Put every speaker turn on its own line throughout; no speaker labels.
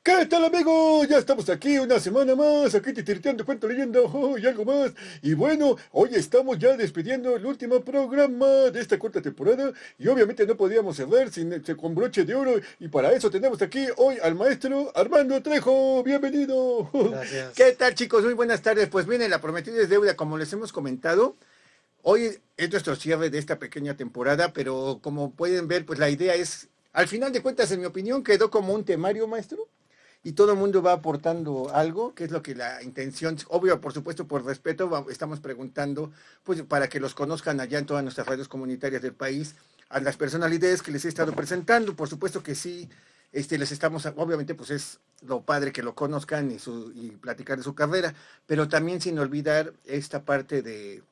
¿Qué tal, amigos? Ya estamos aquí una semana más, aquí titiriteando, cuento, leyendo y algo más. Y bueno, hoy estamos ya despidiendo el último programa de esta cuarta temporada y obviamente no podíamos cerrar con broche de oro y para eso tenemos aquí hoy al maestro Armando Trejo. Bienvenido. ¿Qué
Gracias.
tal, chicos? Muy buenas tardes. Pues miren, la prometida es deuda, como les hemos comentado. Hoy es nuestro cierre de esta pequeña temporada, pero como pueden ver, pues la idea es, al final de cuentas, en mi opinión, quedó como un temario, maestro, y todo el mundo va aportando algo, que es lo que la intención, obvio, por supuesto, por respeto, estamos preguntando, pues para que los conozcan allá en todas nuestras radios comunitarias del país, a las personalidades que les he estado presentando, por supuesto que sí, les estamos, obviamente, pues es lo padre que lo conozcan y platicar de su carrera, pero también sin olvidar esta parte de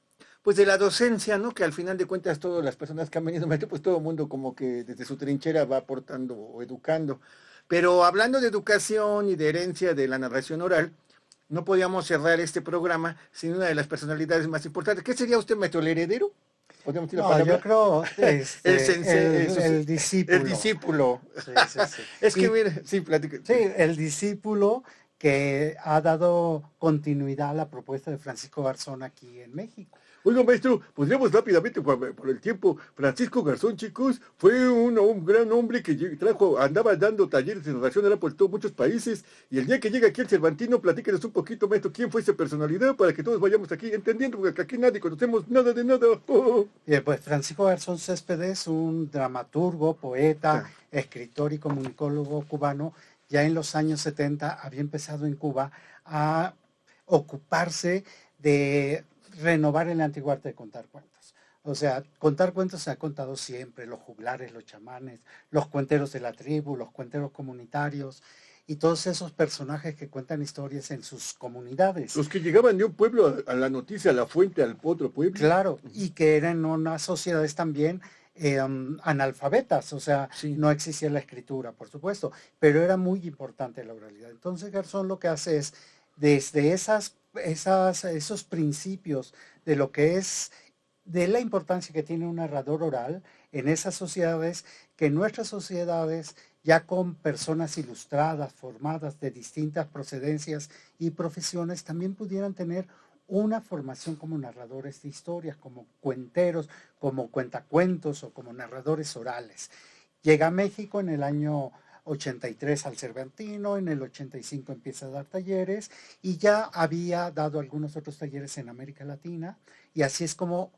pues de la docencia, ¿no? Que al final de cuentas todas las personas que han venido, pues todo el mundo como que desde su trinchera va aportando o educando. Pero hablando de educación y de herencia de la narración oral, no podíamos cerrar este programa sin una de las personalidades más importantes. ¿Qué sería usted, maestro, el heredero? ¿Podemos decir la
No, yo
palabra?
creo
El sensei,
el
el
discípulo.
discípulo.
Sí, sí, sí.
Es que
Y
mire, sí, platica.
sí, el discípulo que ha dado continuidad a la propuesta de Francisco Garzón aquí en México.
Oiga, maestro, podríamos rápidamente, por el tiempo, Francisco Garzón, chicos, fue un gran hombre que andaba dando talleres en relación a por todos muchos países, y el día que llega aquí el Cervantino, platíquenos un poquito, maestro, quién fue esa personalidad, para que todos vayamos aquí entendiendo, porque aquí nadie conocemos nada de nada.
Pues Francisco Garzón Céspedes, un dramaturgo, poeta,
Ja.
escritor y comunicólogo cubano, ya en los años 70 había empezado en Cuba a ocuparse de renovar el antiguo arte de contar cuentos. O sea, contar cuentos se ha contado siempre, los juglares, los chamanes, los cuenteros de la tribu, los cuenteros comunitarios y todos esos personajes que cuentan historias en sus comunidades.
Los que llegaban de un pueblo a la noticia, a la fuente, al otro pueblo.
Claro, y que eran unas sociedades también analfabetas, o sea,
Sí.
no existía la escritura, por supuesto, pero era muy importante la oralidad. Entonces Garzón lo que hace es, desde esos principios de lo que es, de la importancia que tiene un narrador oral en esas sociedades, que en nuestras sociedades, ya con personas ilustradas, formadas de distintas procedencias y profesiones, también pudieran tener una formación como narradores de historias, como cuenteros, como cuentacuentos o como narradores orales. Llega a México en el año 83 al Cervantino, en el 85 empieza a dar talleres y ya había dado algunos otros talleres en América Latina y así es como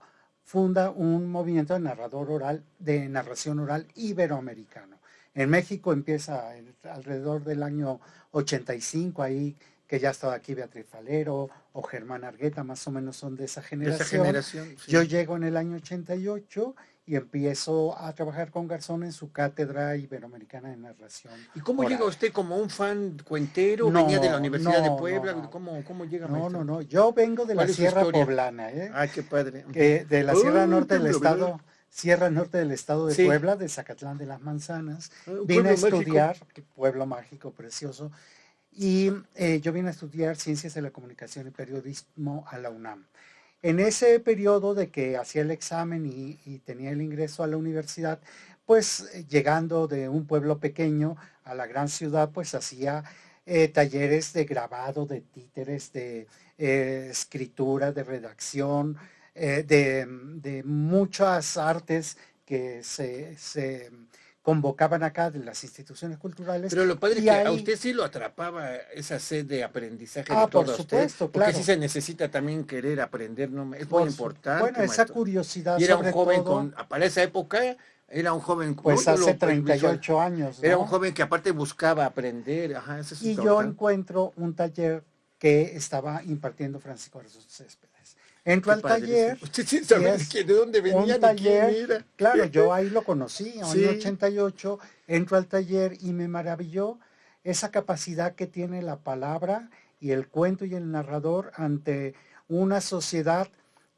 funda un movimiento de narrador oral, de narración oral iberoamericano. En México empieza alrededor del año 85, ahí que ya estaba aquí Beatriz Falero o Germán Argueta, más o menos son de esa
De esa
generación.
generación,
Yo
sí.
llego en el año 88 y empiezo a trabajar con Garzón en su cátedra iberoamericana de narración
¿Y cómo llega
oral.
usted como un fan cuentero? ¿Venía de la
No,
Universidad de
no, no,
Puebla?
no,
¿Cómo llega,
no, no,
maestro?
no. Yo vengo de la
¿Cuál es su
Sierra
historia?
Poblana,
Ay, qué padre. Ujú.
que de la Sierra
¡Ay,
Norte
qué
del
novedad!
estado, Sierra Norte del estado de
Sí,
Puebla, de Zacatlán de las Manzanas.
un
Vine a
pueblo mágico.
estudiar, pueblo mágico, precioso, y yo vine a estudiar Ciencias de la Comunicación y Periodismo a la UNAM. En ese periodo de que hacía el examen y tenía el ingreso a la universidad, pues llegando de un pueblo pequeño a la gran ciudad, pues hacía talleres de grabado, de títeres, de escritura, de redacción, de muchas artes que se convocaban acá de las instituciones culturales
Pero lo padre es
y
que a
ahí,
usted sí lo atrapaba esa sed de aprendizaje de
por
todo a usted,
supuesto,
porque sí
claro,
se necesita también querer aprender, ¿no? Es muy
bueno,
importante,
esa
maestro.
curiosidad
Y era un
sobre
joven
todo,
para esa época, era un joven, ¿no?
pues
Yo
hace
lo visual.
38 años,
Era un
¿no?
joven que aparte buscaba aprender, ajá, eso es
Y yo
importante.
encuentro un taller que estaba impartiendo Francisco Jesús Céspedes. Entro
Qué
al taller
padrísimo. Usted sin
y
saber
es
de dónde
un
venía ni quién
taller,
era.
claro, yo ahí lo conocí, año
Sí,
88, entro al taller y me maravilló esa capacidad que tiene la palabra y el cuento y el narrador ante una sociedad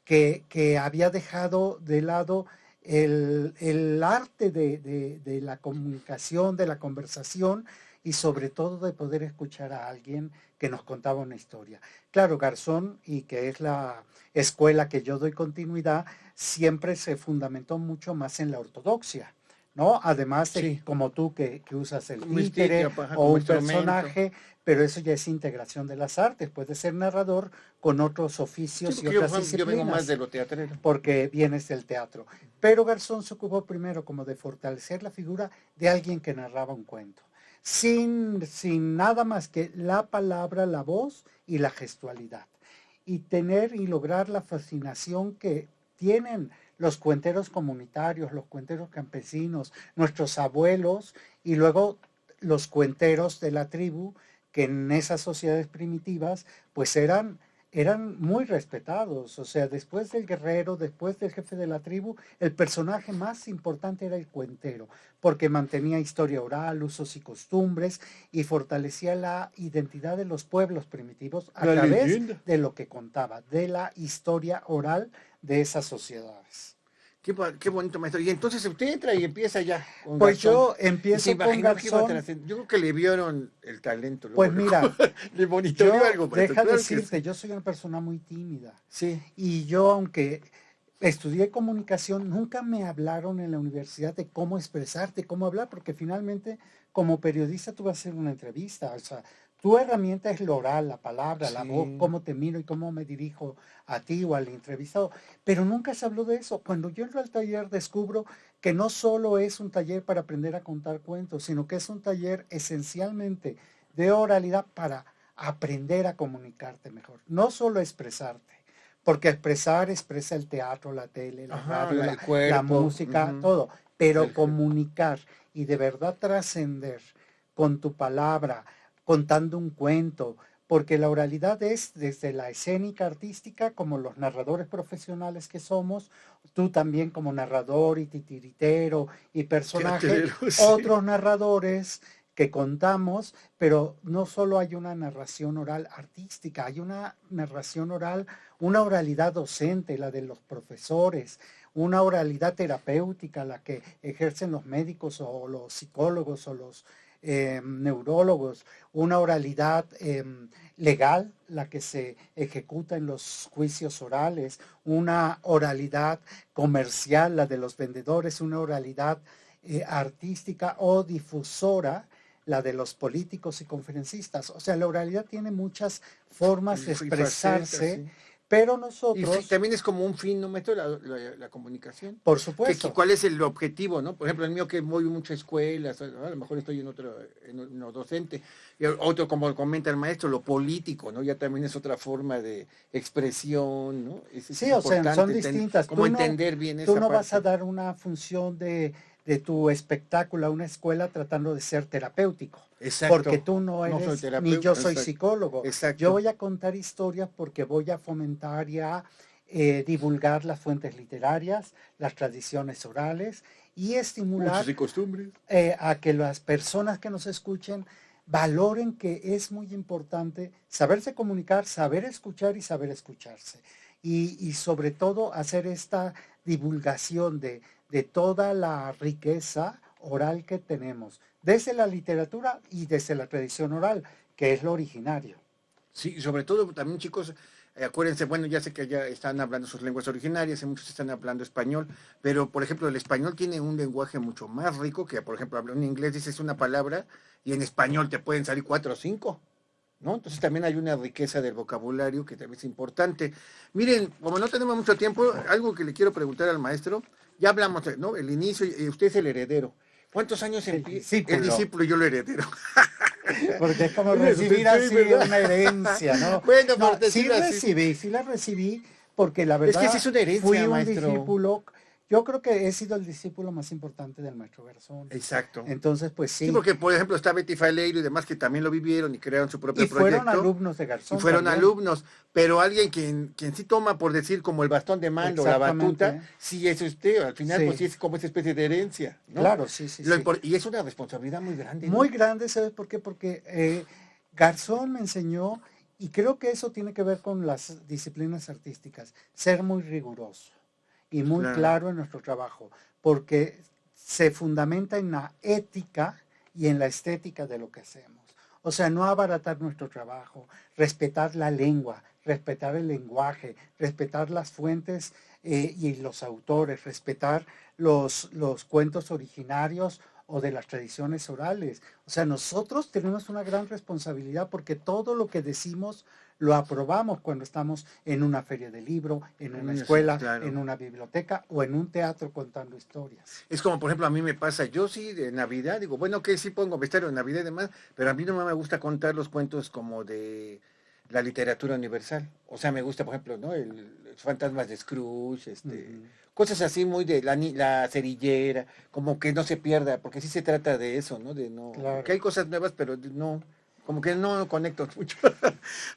que había dejado de lado el arte de la comunicación, de la conversación y sobre todo de poder escuchar a alguien que nos contaba una historia. Claro, Garzón, y que es la escuela que yo doy continuidad, siempre se fundamentó mucho más en la ortodoxia, ¿no? Además de,
Sí.
como tú, que usas el
Como
títere
ajá,
o
como
un
instrumento.
personaje, pero eso ya es integración de las artes. Puedes ser narrador con otros
Sí,
oficios y
porque
otras
yo vengo más de
disciplinas,
lo teatrero.
porque vienes del teatro. Pero Garzón se ocupó primero como de fortalecer la figura de alguien que narraba un cuento, sin nada más que la palabra, la voz y la gestualidad. Y tener y lograr la fascinación que tienen los cuenteros comunitarios, los cuenteros campesinos, nuestros abuelos y luego los cuenteros de la tribu, que en esas sociedades primitivas pues eran muy respetados. O sea, después del guerrero, después del jefe de la tribu, el personaje más importante era el cuentero, porque mantenía historia oral, usos y costumbres, y fortalecía la identidad de los pueblos primitivos a
La
través
leyenda.
de lo que contaba, de la historia oral de esas sociedades.
Qué bonito, maestro. Y entonces usted entra y empieza ya con
Pues
Garzón.
yo
Y se
empiezo con
imaginó que iba a
Garzón.
trascender. Yo creo que le vieron el talento, luego,
Pues
luego.
mira,
Le monitoreó
yo,
algo, maestro.
deja
Claro que sí.
decirte, yo soy una persona muy tímida.
Sí.
Y yo, aunque estudié comunicación, nunca me hablaron en la universidad de cómo expresarte, cómo hablar, porque finalmente como periodista tú vas a hacer una entrevista. O sea, tu herramienta es lo oral, la palabra, la voz,
Sí.
cómo te miro y cómo me dirijo a ti o al entrevistado. Pero nunca se habló de eso. Cuando yo entro al taller descubro que no solo es un taller para aprender a contar cuentos, sino que es un taller esencialmente de oralidad para aprender a comunicarte mejor, no solo expresarte, porque expresa el teatro, la tele, la
Ajá,
radio,
el
la
cuerpo.
música, todo, pero
El-
comunicar y de verdad trascender con tu palabra, contando un cuento, porque la oralidad es desde la escénica artística, como los narradores profesionales que somos, tú también como narrador y titiritero y personaje,
Teatrero, sí.
otros narradores que contamos, pero no solo hay una narración oral artística, hay una narración oral, una oralidad docente, la de los profesores, una oralidad terapéutica, la que ejercen los médicos o los psicólogos o los neurólogos, una oralidad legal, la que se ejecuta en los juicios orales, una oralidad comercial, la de los vendedores, una oralidad artística o difusora, la de los políticos y conferencistas. O sea, la oralidad tiene muchas formas de
Y facetas,
expresarse,
sí.
pero
Y
nosotros,
también es como un fin, ¿no, maestro? La comunicación.
por
Que
supuesto,
¿cuál es el objetivo, no? Por ejemplo, el mío que voy mucho a escuelas, ¿no? A lo mejor estoy en otro, en lo docente. Y otro, como comenta el maestro, lo político, ¿no? Ya también es otra forma de expresión, ¿no? Es
sí, o sea, son
importante
distintas.
como entender bien
Tú
esa
no vas a
parte.
dar una función de tu espectáculo a una escuela tratando de ser terapéutico, porque
Exacto.
tú no
No soy
eres, ni yo
terapeuta,
soy
exacto.
psicólogo. Yo
Exacto.
voy a contar historias porque voy a fomentar y a divulgar las fuentes literarias, las tradiciones orales y
Usos
estimular
y costumbres.
a que las personas que nos escuchen valoren que es muy importante saberse comunicar, saber escuchar y saber escucharse. Y sobre todo hacer esta divulgación de toda la riqueza oral que tenemos, desde la literatura y desde la tradición oral, que es lo originario.
Sí, y sobre todo también chicos, acuérdense, bueno, ya sé que ya están hablando sus lenguas originarias y muchos están hablando español, pero por ejemplo el español tiene un lenguaje mucho más rico que, por ejemplo, hablar en inglés dices una palabra y en español te pueden salir cuatro o cinco, ¿no? Entonces también hay una riqueza del vocabulario que también es importante. Miren, como no tenemos mucho tiempo, algo que le quiero preguntar al maestro, ya hablamos, ¿no? El inicio y usted es el heredero. ¿Cuántos años
El
el
discípulo,
discípulo y yo el heredero?
porque es como
Oye, usted
recibir
sí,
así
¿verdad?
una herencia, ¿no?
Bueno,
No,
por decirlo así.
sí la recibí, porque la
Es que sí
verdad
es una
fui
herencia,
un
maestro.
discípulo, yo creo que he sido el discípulo más importante del maestro Garzón.
Exacto.
Entonces, pues
Sí,
sí,
porque por ejemplo está Betty Faleiro y demás que también lo vivieron y crearon su
y
propio
fueron
proyecto
alumnos de
y
Garzón
fueron
también,
alumnos, pero alguien quien sí toma, por decir, como el bastón de mando, la batuta,
exactamente,
sí es usted, al final pues sí
sí,
es como esa especie de herencia, ¿no?
claro, sí, sí, sí.
Y es una responsabilidad muy grande,
Muy
¿no?
grande, ¿sabes por qué? Porque Garzón me enseñó, y creo que eso tiene que ver con las disciplinas artísticas, ser muy riguroso y muy
Claro.
claro en nuestro trabajo, porque se fundamenta en la ética y en la estética de lo que hacemos. O sea, no abaratar nuestro trabajo, respetar la lengua, respetar el lenguaje, respetar las fuentes y los autores, respetar los cuentos originarios o de las tradiciones orales. O sea, nosotros tenemos una gran responsabilidad porque todo lo que decimos lo aprobamos cuando estamos en una feria de libro, en una escuela,
Sí, claro.
en una biblioteca o en un teatro contando historias.
Es como, por ejemplo, a mí me pasa, yo sí de Navidad, digo, bueno, que sí pongo vestuario de Navidad y demás, pero a mí no me gusta contar los cuentos como de la literatura universal. O sea, me gusta, por ejemplo, ¿no? Los fantasmas de Scrooge, cosas así muy de la cerillera, como que no se pierda, porque sí se trata de eso, ¿no? De no,
Claro.
que hay cosas nuevas, pero no, como que no conecto mucho.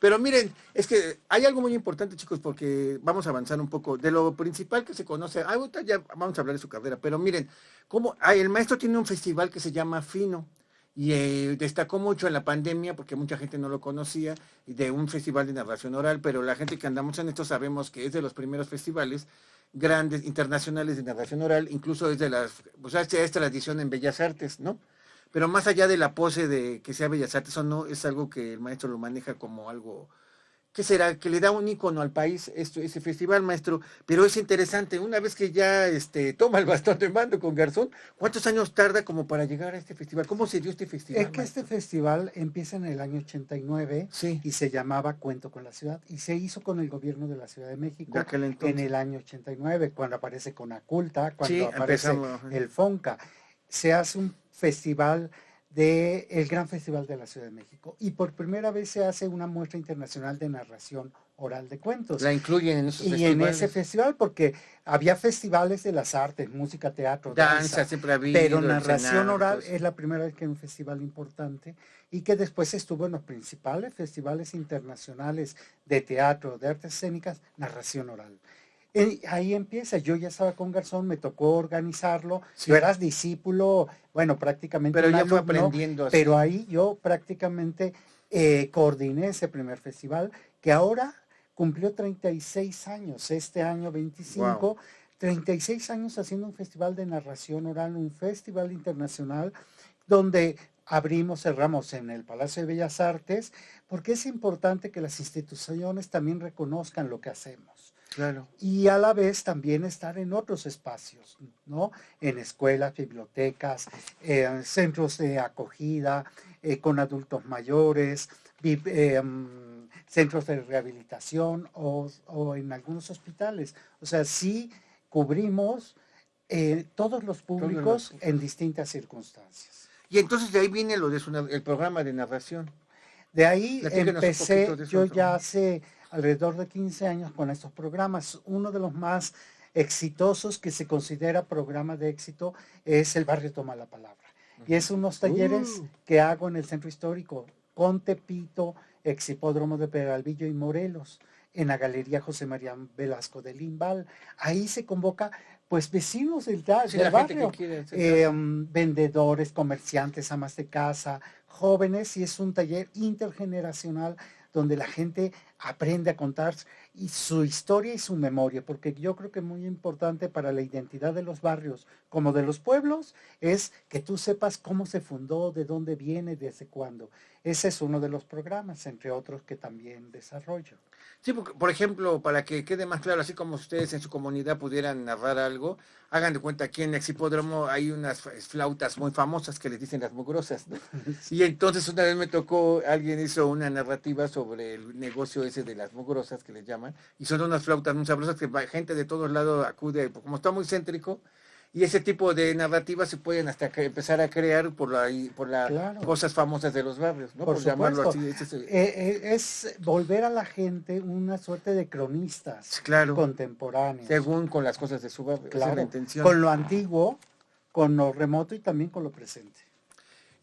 Pero miren, es que hay algo muy importante, chicos, porque vamos a avanzar un poco. De lo principal que se conoce, ahorita ya vamos a hablar de su carrera, pero miren, el maestro tiene un festival que se llama Fino y destacó mucho en la pandemia porque mucha gente no lo conocía, y de un festival de narración oral, pero la gente que andamos en esto sabemos que es de los primeros festivales grandes, internacionales de narración oral, incluso es de las, pues esta es tradición en Bellas Artes, ¿no? Pero más allá de la pose de que sea Bellas Artes o no, es algo que el maestro lo maneja como algo, ¿qué será? Que le da un icono al país, ese festival, maestro. Pero es interesante, una vez que ya toma el bastón de mando con Garzón, ¿cuántos años tarda como para llegar a este festival? ¿Cómo se dio este
Es
festival,
que este
maestro?
festival empieza en el año 89
Sí,
y se llamaba Cuento con la Ciudad y se hizo con el gobierno de la Ciudad de
de
México
aquel
en
entonces.
el año 89, cuando aparece Conaculta, cuando
Sí,
aparece
empezamos.
el FONCA. Se hace un festival el Gran Festival de la Ciudad de México y por primera vez se hace una muestra internacional de narración oral de cuentos.
La incluyen en esos
Y en ese
festivales.
festival, porque había festivales de las artes, música, teatro,
Danza
danza,
siempre ha
pero
habido, el
narración
cenar, todo
oral
eso.
es la primera vez que hay un festival importante y que después estuvo en los principales festivales internacionales de teatro, de artes escénicas, narración oral. Ahí empieza, yo ya estaba con Garzón, me tocó organizarlo, yo
Sí,
era discípulo, bueno, prácticamente
pero
un
ya fue
alumno,
aprendiendo
pero
así.
ahí yo prácticamente coordiné ese primer festival que ahora cumplió 36 años, este año
Wow.
25, 36 años haciendo un festival de narración oral, un festival internacional donde abrimos, cerramos en el Palacio de Bellas Artes, porque es importante que las instituciones también reconozcan lo que hacemos
Claro.
y a la vez también estar en otros espacios, ¿no? En escuelas, bibliotecas, centros de acogida con adultos mayores, centros de rehabilitación o en algunos hospitales. O sea, sí cubrimos todos los
Todos los
públicos en
puntos.
distintas circunstancias.
Y entonces de ahí viene lo de el programa de narración.
De ahí
Platíquenos un poquito
empecé
de
yo
eso.
ya hace alrededor de 15 años con estos programas. Uno de los más exitosos que se considera programa de éxito es El Barrio Toma la Palabra. Y es unos talleres
Uh,
que hago en el centro histórico con Tepito, Exhipódromo de Peralvillo y Morelos, en la Galería José María Velasco de Limbal. Ahí se convoca pues vecinos
sí,
del
la gente que
barrio,
quiere acercarse.
vendedores, comerciantes, amas de casa, jóvenes, y es un taller intergeneracional donde la gente aprende a contar y su historia y su memoria, porque yo creo que muy importante para la identidad de los barrios como de los pueblos es que tú sepas cómo se fundó, de dónde viene, desde cuándo. Ese es uno de los programas, entre otros que también desarrollo.
Sí, porque, por ejemplo, para que quede más claro, así como ustedes en su comunidad pudieran narrar algo, hagan de cuenta aquí en Exhipódromo hay unas flautas muy famosas que les dicen las mugrosas, ¿no? Y entonces una vez me tocó, alguien hizo una narrativa sobre el negocio ese de las mugrosas que les llaman, y son unas flautas muy sabrosas que gente de todos lados acude, como está muy céntrico, y ese tipo de narrativas se pueden hasta empezar a crear por las
Claro.
cosas famosas de los barrios, ¿no?
Por
Por llamarlo
supuesto,
así.
es volver a la gente una suerte de cronistas
Claro,
contemporáneos,
según con las cosas de su barrio. Esa es la
claro,
intención.
con lo antiguo, con lo remoto y también con lo presente.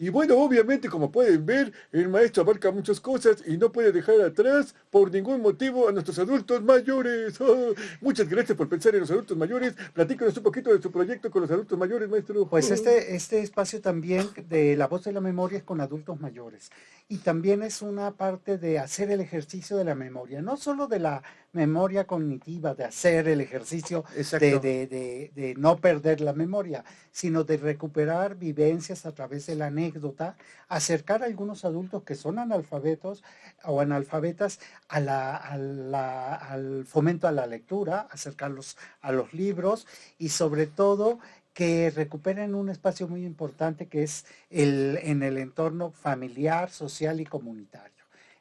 Y bueno, obviamente, como pueden ver, el maestro abarca muchas cosas y no puede dejar atrás por ningún motivo a nuestros adultos mayores. Oh, muchas gracias por pensar en los adultos mayores. Platícanos un poquito de su proyecto con los adultos mayores, maestro.
Pues este espacio también de la voz de la memoria es con adultos mayores y también es una parte de hacer el ejercicio de la memoria, no solo de la memoria cognitiva, de hacer el ejercicio de,
Exacto.
de no perder la memoria, sino de recuperar vivencias a través de la anécdota anécdota, acercar a algunos adultos que son analfabetos o analfabetas al fomento a la lectura, acercarlos a los libros y sobre todo que recuperen un espacio muy importante que es en el entorno familiar, social y comunitario.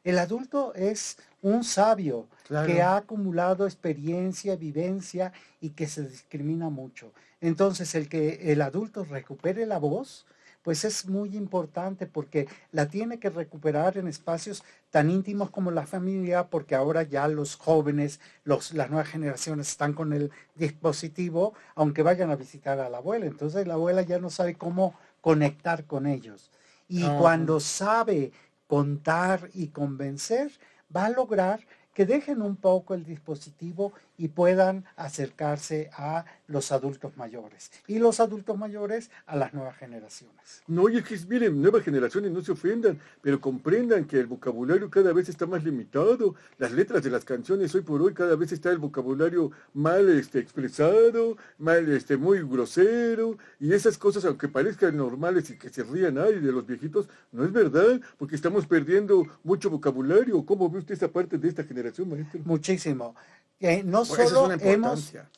El adulto es un sabio que
Claro.
ha acumulado experiencia, vivencia y que se discrimina mucho. Entonces, el que el adulto recupere la voz, pues es muy importante porque la tiene que recuperar en espacios tan íntimos como la familia, porque ahora ya los jóvenes, las nuevas generaciones están con el dispositivo, aunque vayan a visitar a la abuela. Entonces la abuela ya no sabe cómo conectar con ellos. Y
Ajá.
cuando sabe contar y convencer, va a lograr que dejen un poco el dispositivo y puedan acercarse a los adultos mayores y los adultos mayores a las nuevas generaciones.
No, y es que, miren, nuevas generaciones no se ofendan, pero comprendan que el vocabulario cada vez está más limitado. Las letras de las canciones hoy por hoy cada vez está el vocabulario mal expresado, mal, muy grosero, y esas cosas, aunque parezcan normales y que se rían ay, de los viejitos, no es verdad, porque estamos perdiendo mucho vocabulario. ¿Cómo ve usted esa parte de esta generación, maestro?
Muchísimo. No
Pues esa es
solo
una
hemos
importancia.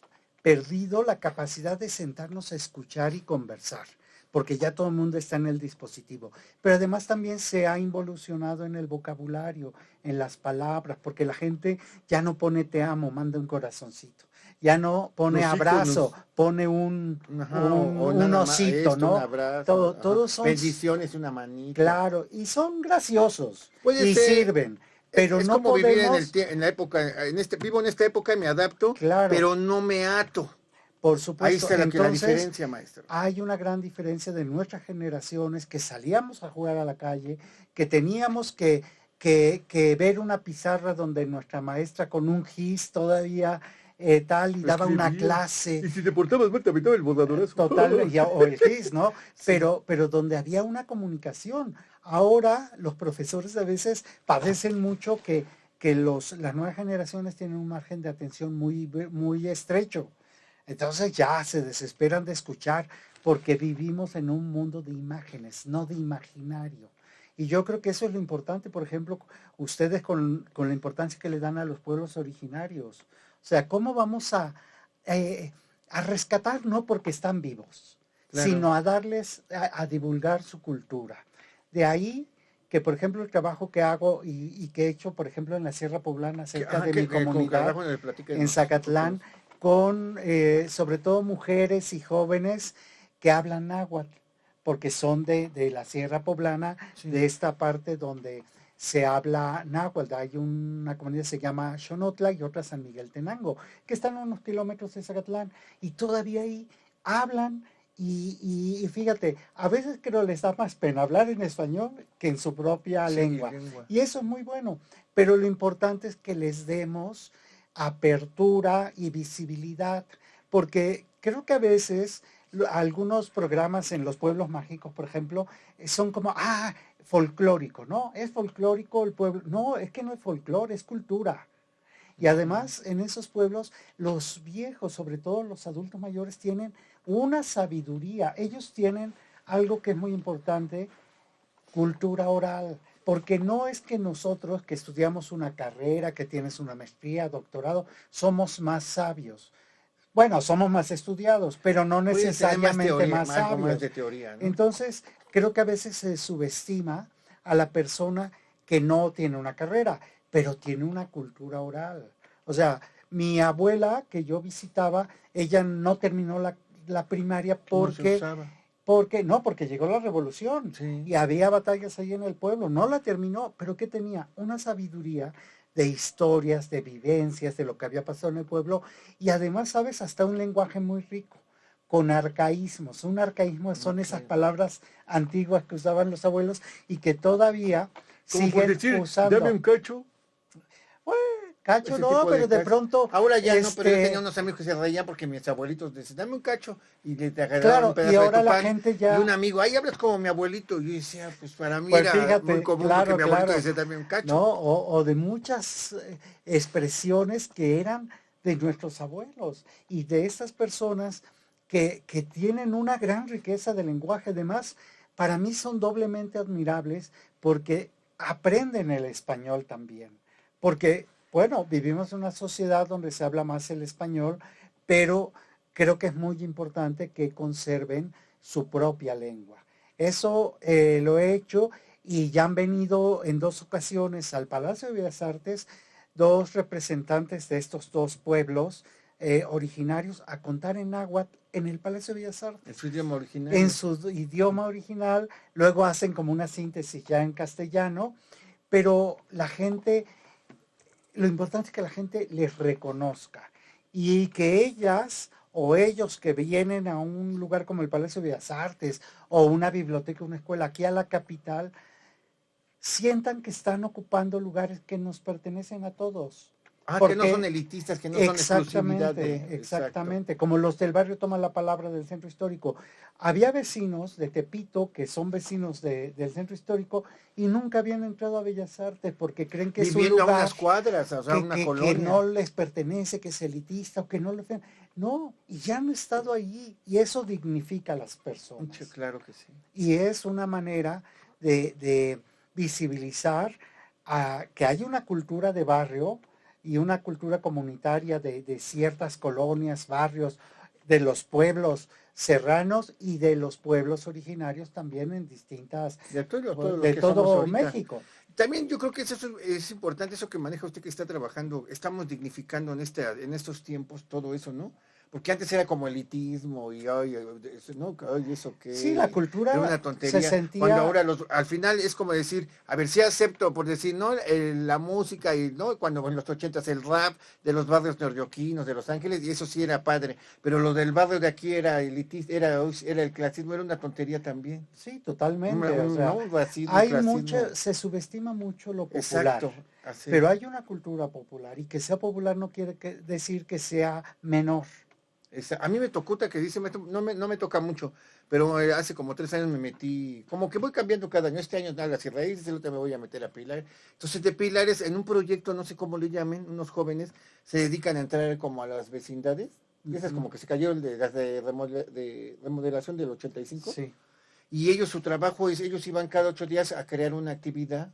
perdido la capacidad de sentarnos a escuchar y conversar, porque ya todo el mundo está en el dispositivo. Pero además también se ha involucionado en el vocabulario, en las palabras, porque la gente ya no pone te amo, manda un corazoncito. Ya no pone
Los
abrazo,
iconos,
pone
Ajá, o
un
nada más
osito,
esto, un
¿no?
abrazo, ajá.
Todos son,
Bendiciones, una manita.
claro, y son graciosos
Puede
y
ser,
sirven, pero
es
no
como vivir en
podemos,
en la época, vivo en esta época y me adapto,
claro,
pero no me ato.
por
Ahí
supuesto.
está la
Entonces,
diferencia, maestro.
hay una gran diferencia de nuestras generaciones que salíamos a jugar a la calle, que teníamos que ver una pizarra donde nuestra maestra con un gis todavía tal y daba una
escribía.
clase
Y si te portabas mal, te aventaba el bordadorazo.
total, o el gis, ¿no?
Sí.
Pero donde había una comunicación. Ahora los profesores a veces padecen mucho que las nuevas generaciones tienen un margen de atención muy estrecho. Entonces ya se desesperan de escuchar porque vivimos en un mundo de imágenes, no de imaginario. Y yo creo que eso es lo importante, por ejemplo, ustedes con la importancia que le dan a los pueblos originarios. O sea, ¿cómo vamos eh, a rescatar? No porque están vivos,
Claro.
sino a darles, a divulgar su cultura. De ahí que, por ejemplo, el trabajo que hago y que he hecho, por ejemplo, en la Sierra Poblana, cerca
Ajá,
de mi
con
comunidad,
carajo,
en
platíquenos, por favor.
Zacatlán, con sobre todo mujeres y jóvenes que hablan náhuatl, porque son de la Sierra Poblana,
Sí.
de esta parte donde se habla náhuatl. Hay una comunidad que se llama Xonotla y otra San Miguel Tenango, que están a unos kilómetros de Zacatlán, y todavía ahí hablan. Y fíjate, a veces creo les da más pena hablar en español que en su propia
Sí,
lengua.
lengua.
Y eso es muy bueno, pero lo importante es que les demos apertura y visibilidad, porque creo que a veces algunos programas en los pueblos mágicos, por ejemplo, son como, folclórico, ¿no? Es folclórico el pueblo. No, es que no es folclore, es cultura. Y además en esos pueblos los viejos, sobre todo los adultos mayores, tienen una sabiduría. Ellos tienen algo que es muy importante, cultura oral, porque no es que nosotros que estudiamos una carrera, que tienes una maestría, doctorado, somos más sabios. Bueno, somos más estudiados, pero no
Pueden tener más
necesariamente
teoría,
más
algo más
sabios.
de teoría, ¿no?
Entonces, creo que a veces se subestima a la persona que no tiene una carrera, pero tiene una cultura oral. O sea, mi abuela que yo visitaba, ella no terminó la primaria
No se usaba.
porque llegó la revolución
Sí.
y había batallas ahí en el pueblo. No la terminó, pero ¿qué tenía? Una sabiduría de historias, de vivencias, de lo que había pasado en el pueblo y además, ¿sabes? Hasta un lenguaje muy rico, con arcaísmos. Un arcaísmo son esas
Ok.
palabras antiguas que usaban los abuelos y que todavía
como por
siguen
decir, dame
usando.
un cacho.
Bueno, cacho
Ese
no,
tipo de
pero de
cacho.
pronto,
Ahora ya no, pero yo tenía unos amigos que se reían porque mis abuelitos decían, dame un cacho, y te agarraban un
claro, y
pedazo de
ahora
tu
la
pan,
gente
y un
ya,
amigo, ay, hablas como mi abuelito. Y yo decía, pues para mí
pues
era muy
fíjate,
común porque
claro,
mi abuelito
claro,
decía, dame un
¿no?
cacho.
O de muchas expresiones que eran de nuestros abuelos y de estas personas que tienen una gran riqueza de lenguaje. Además, para mí son doblemente admirables porque aprenden el español también. Porque, bueno, vivimos en una sociedad donde se habla más el español, pero creo que es muy importante que conserven su propia lengua. Eso lo he hecho y ya han venido en 2 ocasiones al Palacio de Bellas Artes 2 representantes de estos 2 pueblos originarios a contar en náhuatl en el Palacio de Bellas Artes.
En su idioma original.
En su idioma original, luego hacen como una síntesis ya en castellano, pero la gente, lo importante es que la gente les reconozca y que ellas o ellos que vienen a un lugar como el Palacio de Bellas Artes o una biblioteca, una escuela aquí a la capital, sientan que están ocupando lugares que nos pertenecen a todos.
Que no son elitistas, que no son exclusividad de...
Exactamente, como los del barrio toman la palabra del centro histórico. Había vecinos de Tepito que son vecinos del centro histórico y nunca habían entrado a Bellas Artes porque creen que
viviendo
es un lugar
a unas cuadras, o sea, una colonia.
Que no les pertenece, que es elitista o que no les... No, y ya han estado allí y eso dignifica a las personas.
Claro que sí.
Y es una manera de visibilizar que hay una cultura de barrio y una cultura comunitaria de ciertas colonias, barrios, de los pueblos serranos y de los pueblos originarios también en distintas,
de
todo México.
También yo creo que eso es importante, eso que maneja usted que está trabajando, estamos dignificando en estos tiempos todo eso, ¿no? Porque antes era como elitismo y eso que...
Sí, la cultura
era una tontería.
se sentía...
Cuando ahora al final es como decir, a ver, sí acepto por decir, ¿no? La música y, ¿no? Cuando en los 80s el rap de los barrios neoyorquinos, de Los Ángeles, y eso sí era padre. Pero lo del barrio de aquí era elitista, era el clasismo, era una tontería también.
Sí, totalmente. Se subestima mucho lo popular.
Exacto.
Pero hay una cultura popular y que sea popular no quiere decir que sea menor.
A mí me tocó que dice, no me toca mucho, pero hace como 3 años me metí, como que voy cambiando cada año. Este año a las raíces, el otro me voy a meter a Pilares. Entonces de Pilares, en un proyecto, no sé cómo le llamen, unos jóvenes se dedican a entrar como a las vecindades. Y esas como que se cayeron de las de remodelación del 85.
Sí.
Y ellos, su trabajo es, ellos iban cada 8 días a crear una actividad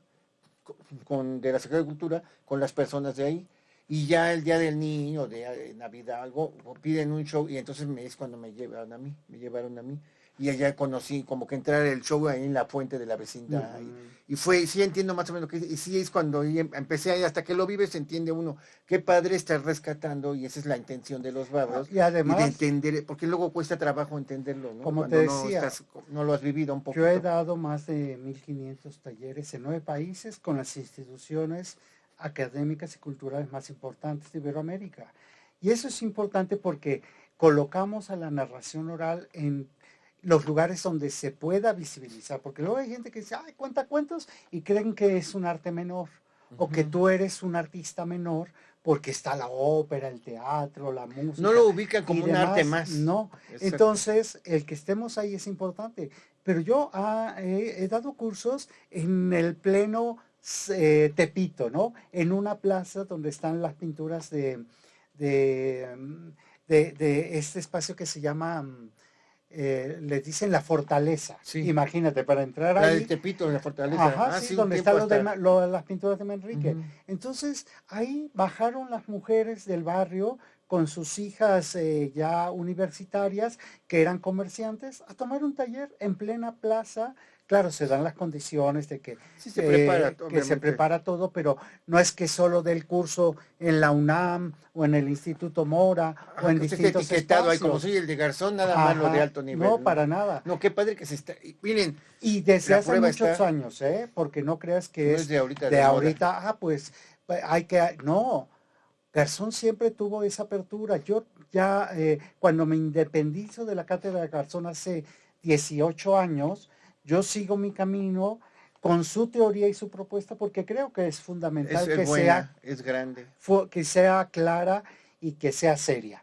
de la Secretaría de Cultura con las personas de ahí. Y ya el día del niño, de Navidad, algo, piden un show y entonces es cuando me llevaron a mí. Y allá conocí como que entrar el show ahí en la fuente de la vecindad. Y fue, sí entiendo más o menos lo que dice. Y sí es cuando empecé ahí, hasta que lo vives, entiende uno. Qué padre estar rescatando y esa es la intención de los barrios.
Y además...
Y de entender, porque luego cuesta trabajo entenderlo, ¿no?
Como
cuando
te decía,
no lo has vivido un poco.
Yo he dado más de 1,500 talleres en 9 países con las instituciones académicas y culturales más importantes de Iberoamérica. Y eso es importante porque colocamos a la narración oral en los lugares donde se pueda visibilizar, porque luego hay gente que dice, ay, cuenta cuentos, y creen que es un arte menor, o que tú eres un artista menor, porque está la ópera, el teatro, la música.
No lo ubican como un arte más.
No, exacto. Entonces el que estemos ahí es importante. Pero yo he dado cursos en el pleno Tepito, ¿no? En una plaza donde están las pinturas de este espacio que se llama, les dicen la fortaleza. Sí. Imagínate, para entrar ahí.
La de Tepito, la fortaleza.
Ajá, sí, donde están las pinturas de Manrique. Entonces, ahí bajaron las mujeres del barrio con sus hijas ya universitarias, que eran comerciantes, a tomar un taller en plena plaza. Claro, se dan las condiciones de que,
sí, se
prepara todo, pero no es que solo del curso en la UNAM o en el Instituto Mora o en distintos
etiquetado
espacios.
Ahí como soy el de Garzón, nada más lo de alto nivel.
No, para nada.
No, qué padre que se está... Miren,
y desde hace muchos años, porque no creas que es
de ahorita.
Pues hay que... No, Garzón siempre tuvo esa apertura. Yo ya, cuando me independizo de la cátedra de Garzón hace 18 años, yo sigo mi camino con su teoría y su propuesta porque creo que es fundamental
es grande,
que sea clara y que sea seria.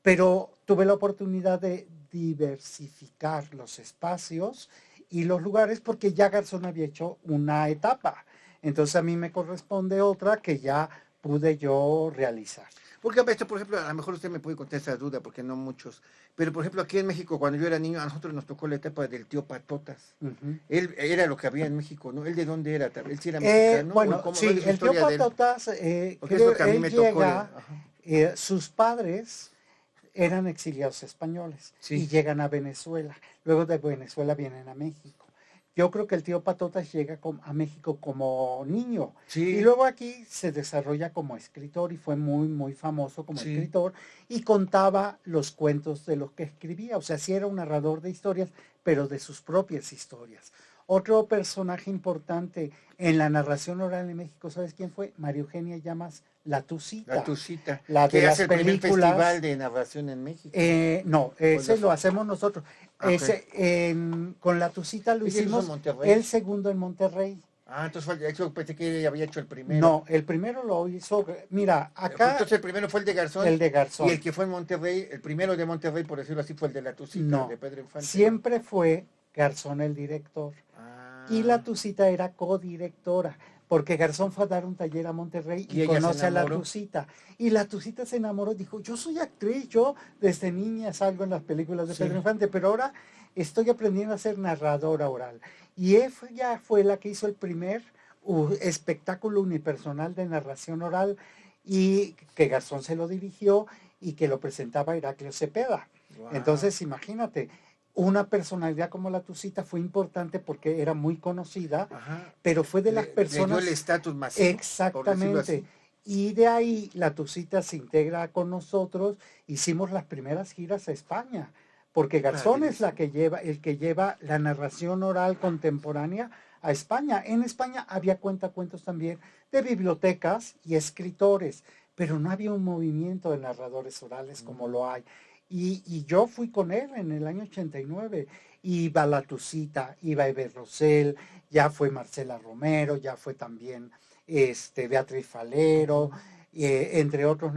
Pero tuve la oportunidad de diversificar los espacios y los lugares porque ya Garzón había hecho una etapa. Entonces a mí me corresponde otra que ya pude yo realizar.
Porque a veces, por ejemplo, a lo mejor usted me puede contestar esa duda, porque no muchos. Pero, por ejemplo, aquí en México, cuando yo era niño, a nosotros nos tocó la etapa del tío Patotas.
Ujú.
Él era lo que había en México, ¿no? ¿Él de dónde era? ¿Él sí era mexicano? ¿O
Bueno,
cómo
sí,
es su
el tío
historia de él?
Patotas,
Porque es lo que a mí
él
me tocó.
llega,
Ajá.
sus padres eran exiliados españoles y
Sí.
llegan a Venezuela. Luego de Venezuela vienen a México. Yo creo que el tío Patotas llega a México como niño y
Sí,
luego aquí se desarrolla como escritor y fue muy, muy famoso como
sí.
escritor y contaba los cuentos de los que escribía. O sea, sí era un narrador de historias, pero de sus propias historias. Otro personaje importante en la narración oral en México, ¿sabes quién fue? María Eugenia Llamas La
La
Tucita,
Tucita,
la de
que hace
las
el primer festival
películas.
de narración en México.
No,
O
ese
los-
lo hacemos nosotros.
Ah, ok.
Con la Tucita lo
¿Ese lo hizo en
hicimos
Monterrey?
el segundo en Monterrey.
Ah, entonces yo pensé que había hecho el primero.
No, el primero lo hizo, mira, acá
Entonces el primero fue el de Garzón
el de
y el
Garzón.
que fue en Monterrey, el primero de Monterrey, por decirlo así, fue el de La Tucita, de
No,
Pedro Infante, ¿no?
siempre fue Garzón el director. Y la
Ah,
Tucita era codirectora, porque Garzón fue a dar un taller a Monterrey
y
y
ella se
conoce a la
enamoró.
Tucita. Y la Tucita se enamoró, dijo, yo soy actriz, yo desde niña salgo en las películas de Pedro
Sí.
Infante, pero ahora estoy aprendiendo a ser narradora oral. Y ella fue la que hizo el primer espectáculo unipersonal de narración oral y que Garzón se lo dirigió y que lo presentaba Heraclio Cepeda.
Wow.
Entonces, imagínate, una personalidad como la Tucita fue importante porque era muy conocida,
Ajá.
pero fue de las
Le dio el
personas
estatus masivo, por decirlo
exactamente.
así.
Y de ahí la Tucita se integra con nosotros, hicimos las primeras giras a España, porque Garzón es
Padrísimo.
el que lleva la narración oral contemporánea a España. En España había cuentacuentos también de bibliotecas y escritores, pero no había un movimiento de narradores orales como lo hay. Y yo fui con él en el año 89. Iba La Tucita, iba Eber Rosell, ya fue Marcela Romero, ya fue también Beatriz Falero,
Ujú.
entre otros,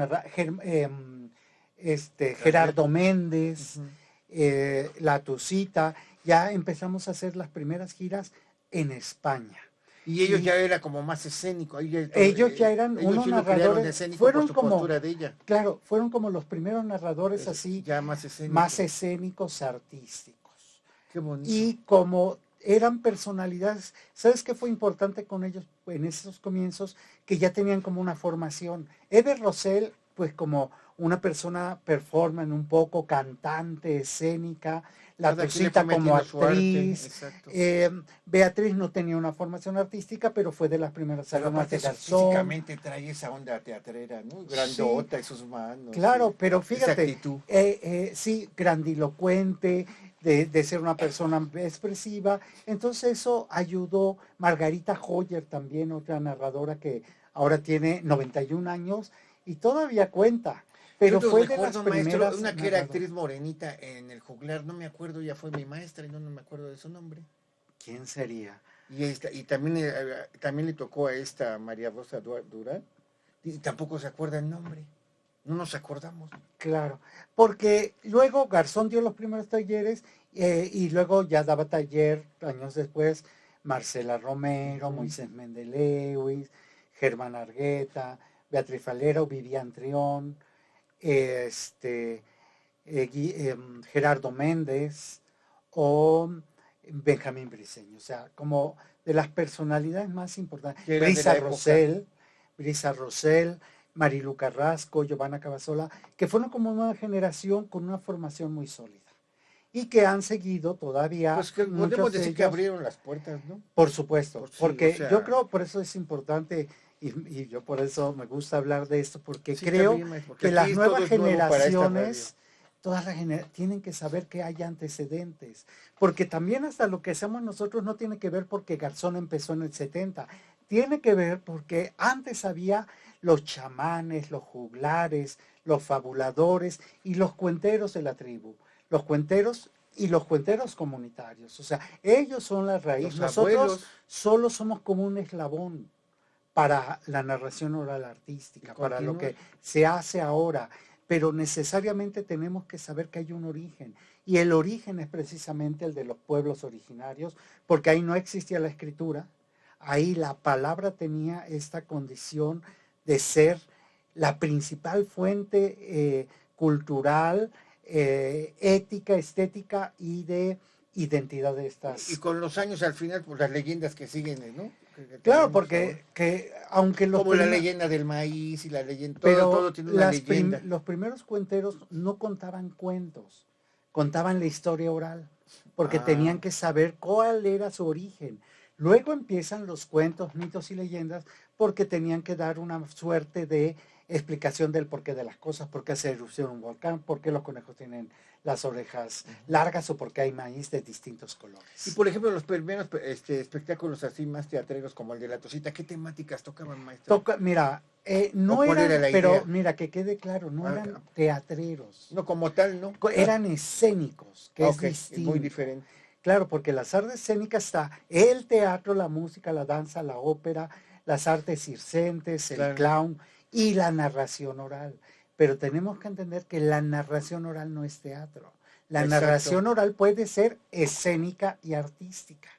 Gerardo Méndez,
Ujú.
La Tucita. Ya empezamos a hacer las primeras giras en España.
Y ellos
Y
ya era como más escénico.
ellos ya eran
Ellos
unos
sí lo crearon
narradores,
escénico por
fueron
su
como,
postura de ella.
claro, fueron como los primeros narradores así,
Ya más
más
escénico.
escénicos, artísticos.
Qué bonito.
Y como eran personalidades, ¿sabes qué fue importante con ellos en esos comienzos? Que ya tenían como una formación. Eber Rosell, pues como una persona performance, un poco cantante, escénica, la
Cada quien le fue
Tucita como
metiendo su arte,
actriz,
exacto.
Beatriz no tenía una formación artística, pero fue de las primeras
Pero
alumnas
aparte
de Garzón.
físicamente trae esa onda teatrera, ¿no?
Sí,
Grandota y sus manos y
claro, pero
esa
fíjate,
actitud.
sí, grandilocuente, de ser una persona expresiva. Entonces eso ayudó. Margarita Hoyer también, otra narradora que ahora tiene 91 años y todavía cuenta,
Yo
pero
te
fue de las
recuerdo, maestro,
primeras
una que era
narradoras.
actriz morenita en el juglar, no me acuerdo, ya fue mi maestra y no me acuerdo de su nombre.
¿Quién sería?
Y también, también le tocó a esta María Rosa Durán, y tampoco se acuerda el nombre. No nos acordamos.
Claro, porque luego Garzón dio los primeros talleres y luego ya daba taller años después Marcela Romero,
Ujú.
Moisés Mendelewis, Germán Argueta, Beatriz Falero, Vivian Trión, este, Gerardo Méndez o Benjamín Briceño, o sea, como de las personalidades más importantes.
Que era de la época.
Brisa Rosell, Marilu Carrasco, Giovanna Cavazola, que fueron como una generación con una formación muy sólida y que han seguido todavía
Pues que podemos
muchos de
decir que
ellos,
abrieron las puertas, ¿no?
por supuesto,
Por sí, o
porque yo
sea,
creo, por eso es importante y yo por eso me gusta hablar de esto, porque
sí
creo
también, maestro, porque
que las
aquí todo
nuevas
es nuevo para esta radio.
generaciones, tienen que saber que hay antecedentes, porque también hasta lo que hacemos nosotros no tiene que ver porque Garzón empezó en el 70, tiene que ver porque antes había los chamanes, los juglares, los fabuladores y los cuenteros de la tribu, los cuenteros y los cuenteros comunitarios, o sea, ellos son la raíz,
Los
nosotros
abuelos,
solo somos como un eslabón para la narración oral
y
artística, para lo
continuar.
que se hace ahora, pero necesariamente tenemos que saber que hay un origen. Y el origen es precisamente el de los pueblos originarios, porque ahí no existía la escritura, ahí la palabra tenía esta condición de ser la principal fuente cultural, ética, estética y de identidad de estas.
Y con los años al final, pues las leyendas que siguen, ¿no?
Claro, porque aunque
como la leyenda del maíz y la leyenda, todo tiene una
las
leyenda.
los primeros cuenteros no contaban cuentos, contaban la historia oral, porque tenían que saber cuál era su origen. Luego empiezan los cuentos, mitos y leyendas, porque tenían que dar una suerte de explicación del porqué de las cosas, por qué se erupciona un volcán, por qué los conejos tienen las orejas largas o por qué hay maíz de distintos colores.
Y por ejemplo, los primeros espectáculos así más teatreros como el de la Tosita, ¿qué temáticas tocaban, maestro?
Mira, no eran, pero
idea?
mira, que quede claro, no eran teatreros.
No como tal, ¿no?
Eran escénicos, que es distinto.
Muy diferente.
Claro, porque las artes escénicas está el teatro, la música, la danza, la ópera, las artes circenses, el clown y la narración oral. Pero tenemos que entender que la narración oral no es teatro. La narración oral puede ser escénica y artística.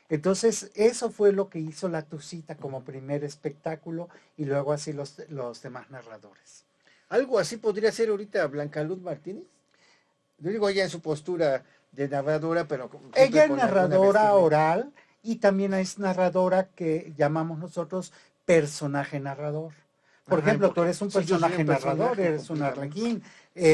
Entonces, eso fue lo que hizo La Tucita como primer espectáculo y luego así los demás narradores.
¿Algo así podría ser ahorita Blanca Luz Martínez? Yo digo ella en su postura de narradora, pero...
Ella es narradora oral y también es narradora que llamamos nosotros personaje narrador. Por ejemplo, tú eres un personaje narrador, eres un arlequín.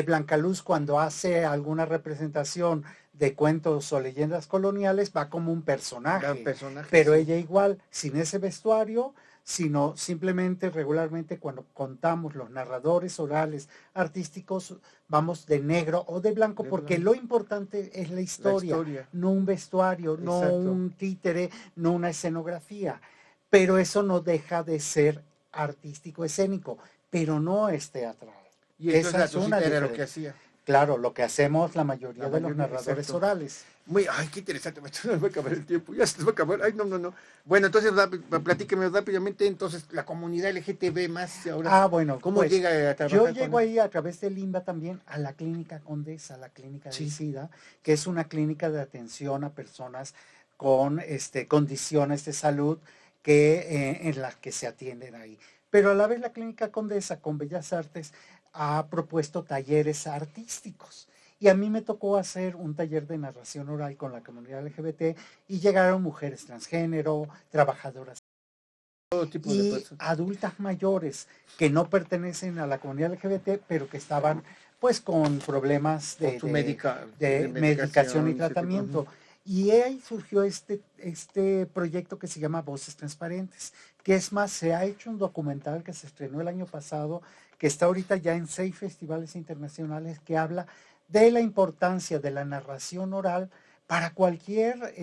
Blanca Luz, cuando hace alguna representación de cuentos o leyendas coloniales, va como un personaje. Pero ella igual, sin ese vestuario, sino simplemente regularmente cuando contamos los narradores orales artísticos, vamos de negro o de blanco, porque lo importante es la historia, no un vestuario, no un títere, no una escenografía. Pero eso no deja de ser artístico, escénico, pero no es teatral.
Y esa es una era lo que hacía.
Claro, lo que hacemos la mayoría de los narradores orales.
Ay, qué interesante, se nos va a acabar el tiempo, ya se nos va a acabar, ay, no. Bueno, entonces, platíqueme rápidamente, entonces, la comunidad LGTB más ahora.
Bueno,
¿cómo llega a trabajar?
Yo llego ahí a través del INBA también a la Clínica Condesa, la clínica de SIDA, que es una clínica de atención a personas con condiciones de salud en las que se atienden ahí. Pero a la vez la Clínica Condesa con Bellas Artes ha propuesto talleres artísticos. Y a mí me tocó hacer un taller de narración oral con la comunidad LGBT y llegaron mujeres transgénero, trabajadoras
todo tipo
y
de personas,
adultas mayores que no pertenecen a la comunidad LGBT, pero que estaban pues con problemas de medicación y tratamiento. Y ahí surgió este proyecto que se llama Voces Transparentes, que es más, se ha hecho un documental que se estrenó el año pasado, que está ahorita ya en 6 festivales internacionales, que habla de la importancia de la narración oral para cualquier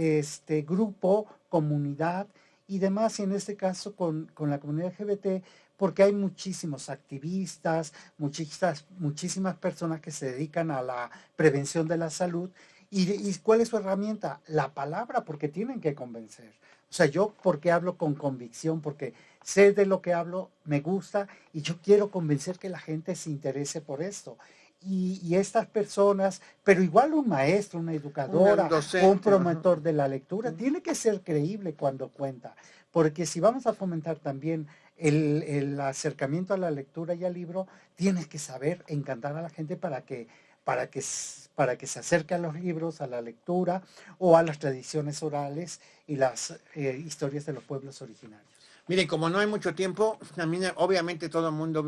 grupo, comunidad y demás, y en este caso con la comunidad LGBT, porque hay muchísimos activistas, muchísimas personas que se dedican a la prevención de la salud. ¿Y cuál es su herramienta? La palabra, porque tienen que convencer. O sea, yo porque hablo con convicción, porque sé de lo que hablo, me gusta y yo quiero convencer que la gente se interese por esto. Y estas personas, pero igual un maestro, una educadora, un promotor de la lectura, tiene que ser creíble cuando cuenta. Porque si vamos a fomentar también el acercamiento a la lectura y al libro, tienes que saber encantar a la gente para que se acerque a los libros, a la lectura o a las tradiciones orales y las historias de los pueblos originarios.
Miren, como no hay mucho tiempo, también obviamente todo el mundo,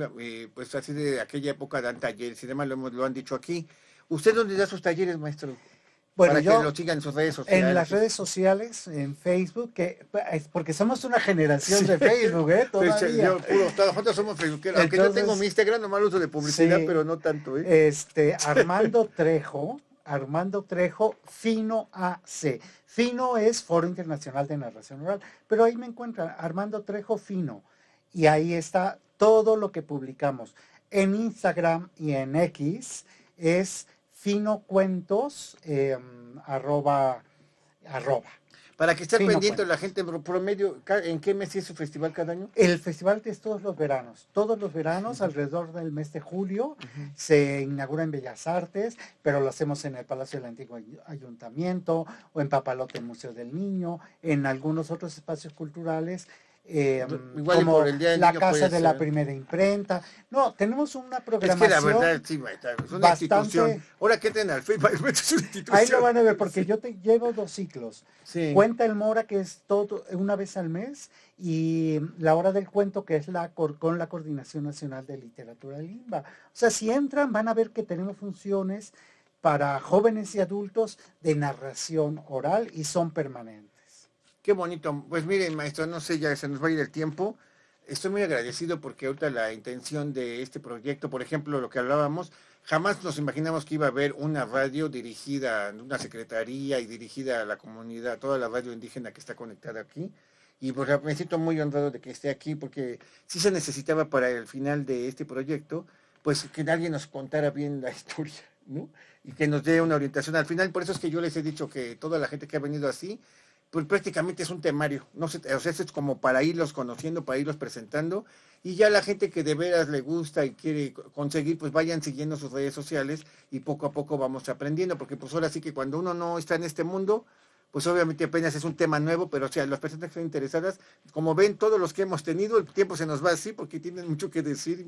pues así de aquella época dan talleres y demás, lo han dicho aquí. ¿Usted dónde da sus talleres, maestro?
Bueno,
para que lo sigan en sus redes sociales.
En las redes sociales, en Facebook, porque somos una generación de Facebook, todavía.
Nosotros somos facebookeros, aunque yo tengo mi Instagram, nomás lo uso de publicidad, sí, pero no tanto,
Armando Trejo, Fino AC. Fino es Foro Internacional de Narración Oral, pero ahí me encuentran, Armando Trejo Fino, y ahí está todo lo que publicamos. En Instagram y en X es finocuentos, arroba.
Para que esté pendiente la gente promedio, ¿en qué mes es su festival cada año?
El festival es todos los veranos, alrededor del mes de julio, se inaugura en Bellas Artes, pero lo hacemos en el Palacio del Antiguo Ayuntamiento, o en Papalote, el Museo del Niño, en algunos otros espacios culturales,
Igual y
como
por el Día del
la
Niño
Casa
puede
de la
ser.
Primera Imprenta. No, tenemos una
Es que la
programación
verdad, sí, maestra, es una institución.
bastante.
Ahora que entren al Facebook, es una
Ahí lo
institución.
van a ver porque yo te llevo 2 ciclos.
Sí,
Cuenta el Mora, que es todo una vez al mes, y la hora del cuento, que es con la Coordinación Nacional de Literatura Limba. O sea, si entran, van a ver que tenemos funciones para jóvenes y adultos de narración oral y son permanentes.
qué bonito. Pues miren, maestro, no sé, ya se nos va a ir el tiempo. Estoy muy agradecido porque ahorita la intención de este proyecto, por ejemplo, lo que hablábamos, jamás nos imaginamos que iba a haber una radio dirigida, una secretaría y dirigida a la comunidad, toda la radio indígena que está conectada aquí. Y pues me siento muy honrado de que esté aquí porque sí se necesitaba para el final de este proyecto, pues que alguien nos contara bien la historia, ¿no? Y que nos dé una orientación al final. Por eso es que yo les he dicho que toda la gente que ha venido así, pues prácticamente es un temario, no sé, o sea, es como para irlos conociendo, para irlos presentando, y ya la gente que de veras le gusta y quiere conseguir, pues vayan siguiendo sus redes sociales y poco a poco vamos aprendiendo, porque pues ahora sí que cuando uno no está en este mundo, pues obviamente apenas es un tema nuevo, pero o sea, las personas que están interesadas, como ven, todos los que hemos tenido, el tiempo se nos va así porque tienen mucho que decir,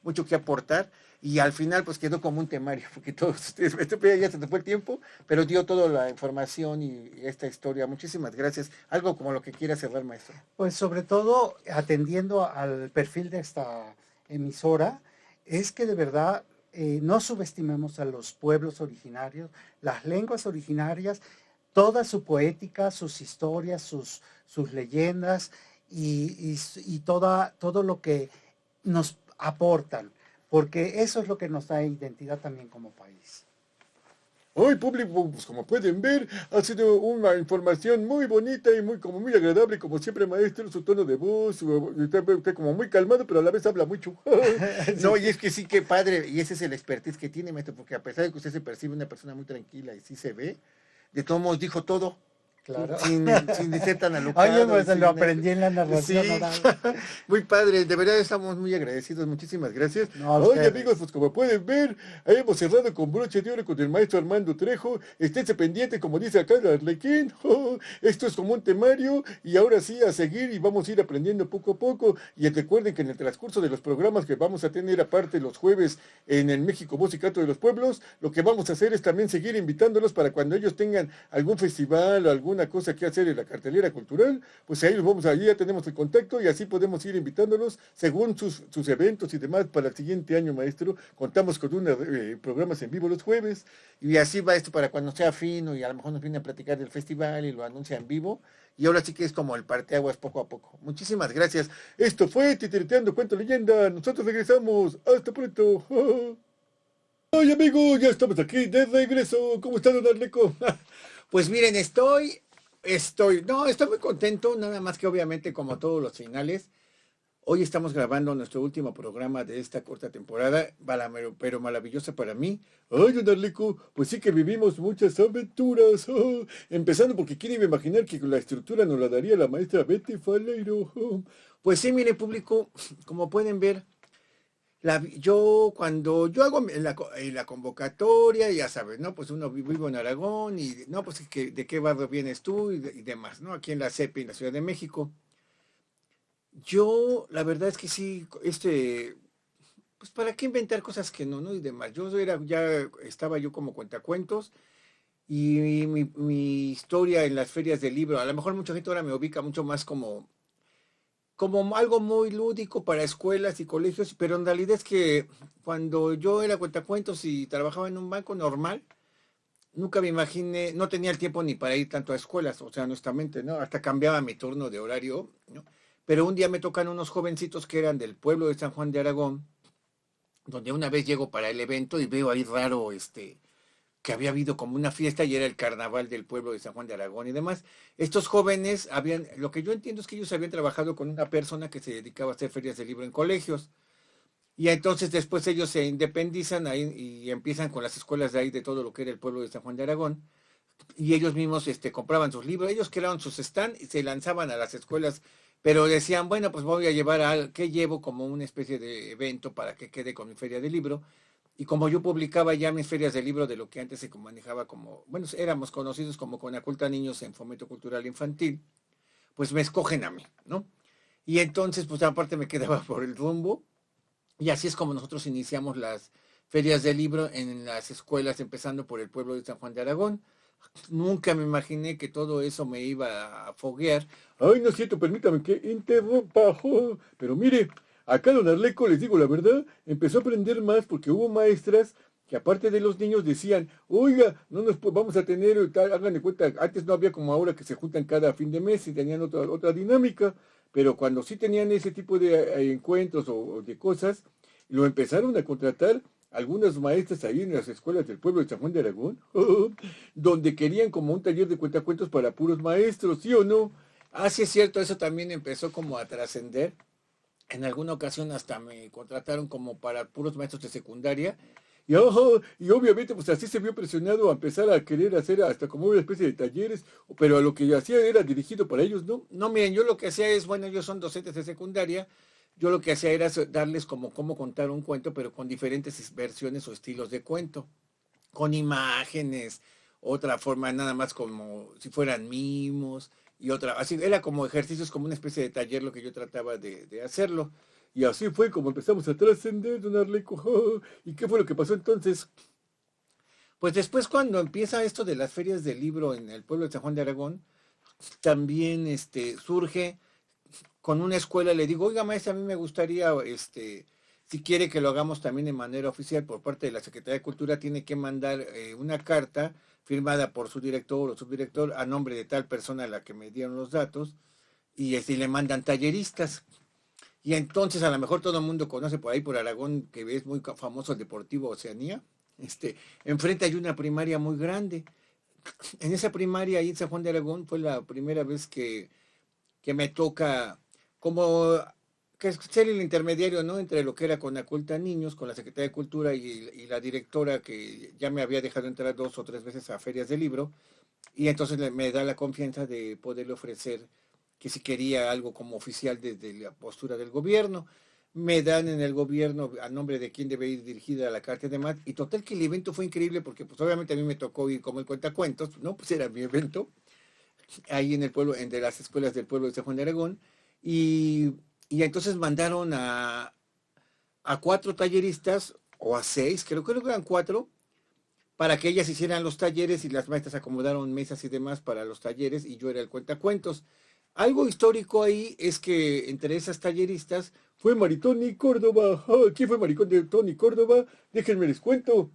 mucho que aportar, y al final pues quedó como un temario, porque todos ustedes, ya se nos fue el tiempo, pero dio toda la información y esta historia. Muchísimas gracias. Algo como lo que quiera cerrar, maestro.
Pues sobre todo atendiendo al perfil de esta emisora, es que de verdad no subestimemos a los pueblos originarios, las lenguas originarias, toda su poética, sus historias, sus leyendas y todo lo que nos aportan, porque eso es lo que nos da identidad también como país.
Hoy público, pues como pueden ver, ha sido una información muy bonita y como muy agradable, como siempre maestro, su tono de voz, está como muy calmado, pero a la vez habla mucho.
No, y es que sí, qué padre, y ese es el expertise que tiene, maestro, porque a pesar de que usted se percibe una persona muy tranquila y sí se ve, de todos modos dijo todo,
Claro.
sin ser tan alocado.
Oye, pues
sin
lo aprendí en la narración
sí,
oral.
muy padre, de verdad estamos muy agradecidos, muchísimas gracias.
No, a
Oye
ustedes.
amigos, pues como pueden ver, hemos cerrado con broche de oro con el maestro Armando Trejo. Esténse pendiente, como dice acá el Arlequín. Esto es como un temario y ahora sí a seguir y vamos a ir aprendiendo poco a poco. Y recuerden que en el transcurso de los programas que vamos a tener aparte los jueves en el México Voz y Canto de los Pueblos, lo que vamos a hacer es también seguir invitándolos para cuando ellos tengan algún festival o alguna cosa que hacer en la cartelera cultural, pues ahí los vamos, ahí ya tenemos el contacto y así podemos ir invitándolos según sus eventos y demás para el siguiente año, maestro. Contamos con unos programas en vivo los jueves.
Y así va esto para cuando sea fino y a lo mejor nos viene a platicar del festival y lo anuncia en vivo. Y ahora sí que es como el parteaguas poco a poco. Muchísimas gracias.
Esto fue Titireteando Cuento Leyenda. Nosotros regresamos. Hasta pronto. Ay, amigos, ya estamos aquí de regreso. ¿Cómo está, don Arleco?
Pues miren, estoy muy contento, nada más que obviamente como todos los finales. Hoy estamos grabando nuestro último programa de esta corta temporada, pero maravillosa para mí.
Ay, don Arleco, pues sí que vivimos muchas aventuras. Empezando porque quiero imaginar que la estructura nos la daría la maestra Betty Faleiro.
Pues sí, mire público, como pueden ver, yo cuando yo hago la convocatoria, ya sabes, ¿no? Pues uno vivo en Aragón y, no, pues de qué barrio vienes tú y demás, ¿no? Aquí en la CEPI, en la Ciudad de México. Yo, la verdad es que sí, pues para qué inventar cosas que no, ¿no? Y demás. Ya estaba yo como cuentacuentos y mi historia en las ferias del libro, a lo mejor mucha gente ahora me ubica mucho más como algo muy lúdico para escuelas y colegios, pero en realidad es que cuando yo era cuentacuentos y trabajaba en un banco normal, nunca me imaginé, no tenía el tiempo ni para ir tanto a escuelas, o sea, honestamente, ¿no? Hasta cambiaba mi turno de horario, ¿no? Pero un día me tocan unos jovencitos que eran del pueblo de San Juan de Aragón, donde una vez llego para el evento y veo ahí raro, que había habido como una fiesta y era el carnaval del pueblo de San Juan de Aragón y demás. Estos jóvenes lo que yo entiendo es que ellos habían trabajado con una persona que se dedicaba a hacer ferias de libro en colegios. Y entonces después ellos se independizan ahí y empiezan con las escuelas de ahí de todo lo que era el pueblo de San Juan de Aragón. Y ellos mismos compraban sus libros, ellos crearon sus stands y se lanzaban a las escuelas, pero decían, bueno, pues voy a llevar ¿qué llevo como una especie de evento para que quede con mi feria de libro? Y como yo publicaba ya mis ferias de libro de lo que antes se manejaba como, bueno, éramos conocidos como Conaculta Niños en Fomento Cultural Infantil, pues me escogen a mí, ¿no? Y entonces, pues aparte me quedaba por el rumbo. Y así es como nosotros iniciamos las ferias del libro en las escuelas, empezando por el pueblo de San Juan de Aragón. Nunca me imaginé que todo eso me iba a foguear.
Ay, no es cierto, permítame que interrumpa, pero mire, acá don Arleco, les digo la verdad, empezó a aprender más porque hubo maestras que aparte de los niños decían, oiga, no nos vamos a tener, hagan de cuenta, antes no había como ahora que se juntan cada fin de mes y tenían otra dinámica, pero cuando sí tenían ese tipo de encuentros o de cosas, lo empezaron a contratar algunas maestras ahí en las escuelas del pueblo de San Juan de Aragón, donde querían como un taller de cuentacuentos para puros maestros, ¿sí o no?
Ah, sí es cierto, eso también empezó como a trascender. En alguna ocasión hasta me contrataron como para puros maestros de secundaria.
Y obviamente pues así se vio presionado a empezar a querer hacer hasta como una especie de talleres, pero a lo que hacía era dirigido para ellos, ¿no?
No, miren, yo lo que hacía es, bueno, ellos son docentes de secundaria, yo lo que hacía era darles como cómo contar un cuento, pero con diferentes versiones o estilos de cuento, con imágenes, otra forma, nada más como si fueran mimos, y otra, así, era como ejercicios, como una especie de taller lo que yo trataba de hacerlo.
Y así fue como empezamos a trascender, don Arleco. ¿Y qué fue lo que pasó entonces?
Pues después cuando empieza esto de las ferias del libro en el pueblo de San Juan de Aragón, también surge con una escuela, le digo, oiga maestra, a mí me gustaría, si quiere que lo hagamos también de manera oficial por parte de la Secretaría de Cultura, tiene que mandar una carta firmada por su director o subdirector a nombre de tal persona a la que me dieron los datos, y le mandan talleristas. Y entonces a lo mejor todo el mundo conoce por ahí por Aragón, que es muy famoso el Deportivo Oceanía. Enfrente hay una primaria muy grande. En esa primaria ahí en San Juan de Aragón fue la primera vez que me toca como que ser el intermediario, ¿no? Entre lo que era Conaculta Niños, con la Secretaría de Cultura y la directora que ya me había dejado entrar 2 o 3 veces a ferias de libro, y entonces me da la confianza de poderle ofrecer que si quería algo como oficial desde la postura del gobierno. Me dan en el gobierno a nombre de quién debe ir dirigida la carta de MAT, y total que el evento fue increíble porque pues obviamente a mí me tocó ir como el cuentacuentos, ¿no? Pues era mi evento, ahí en el pueblo, entre las escuelas del pueblo de San Juan de Aragón, y, y entonces mandaron a 4 talleristas, o a 6, creo que eran 4, para que ellas hicieran los talleres y las maestras acomodaron mesas y demás para los talleres y yo era el cuentacuentos. Algo histórico ahí es que entre esas talleristas
Fue Maritoni Córdoba. ¿Quién fue Maritoni Córdoba? Déjenme les cuento.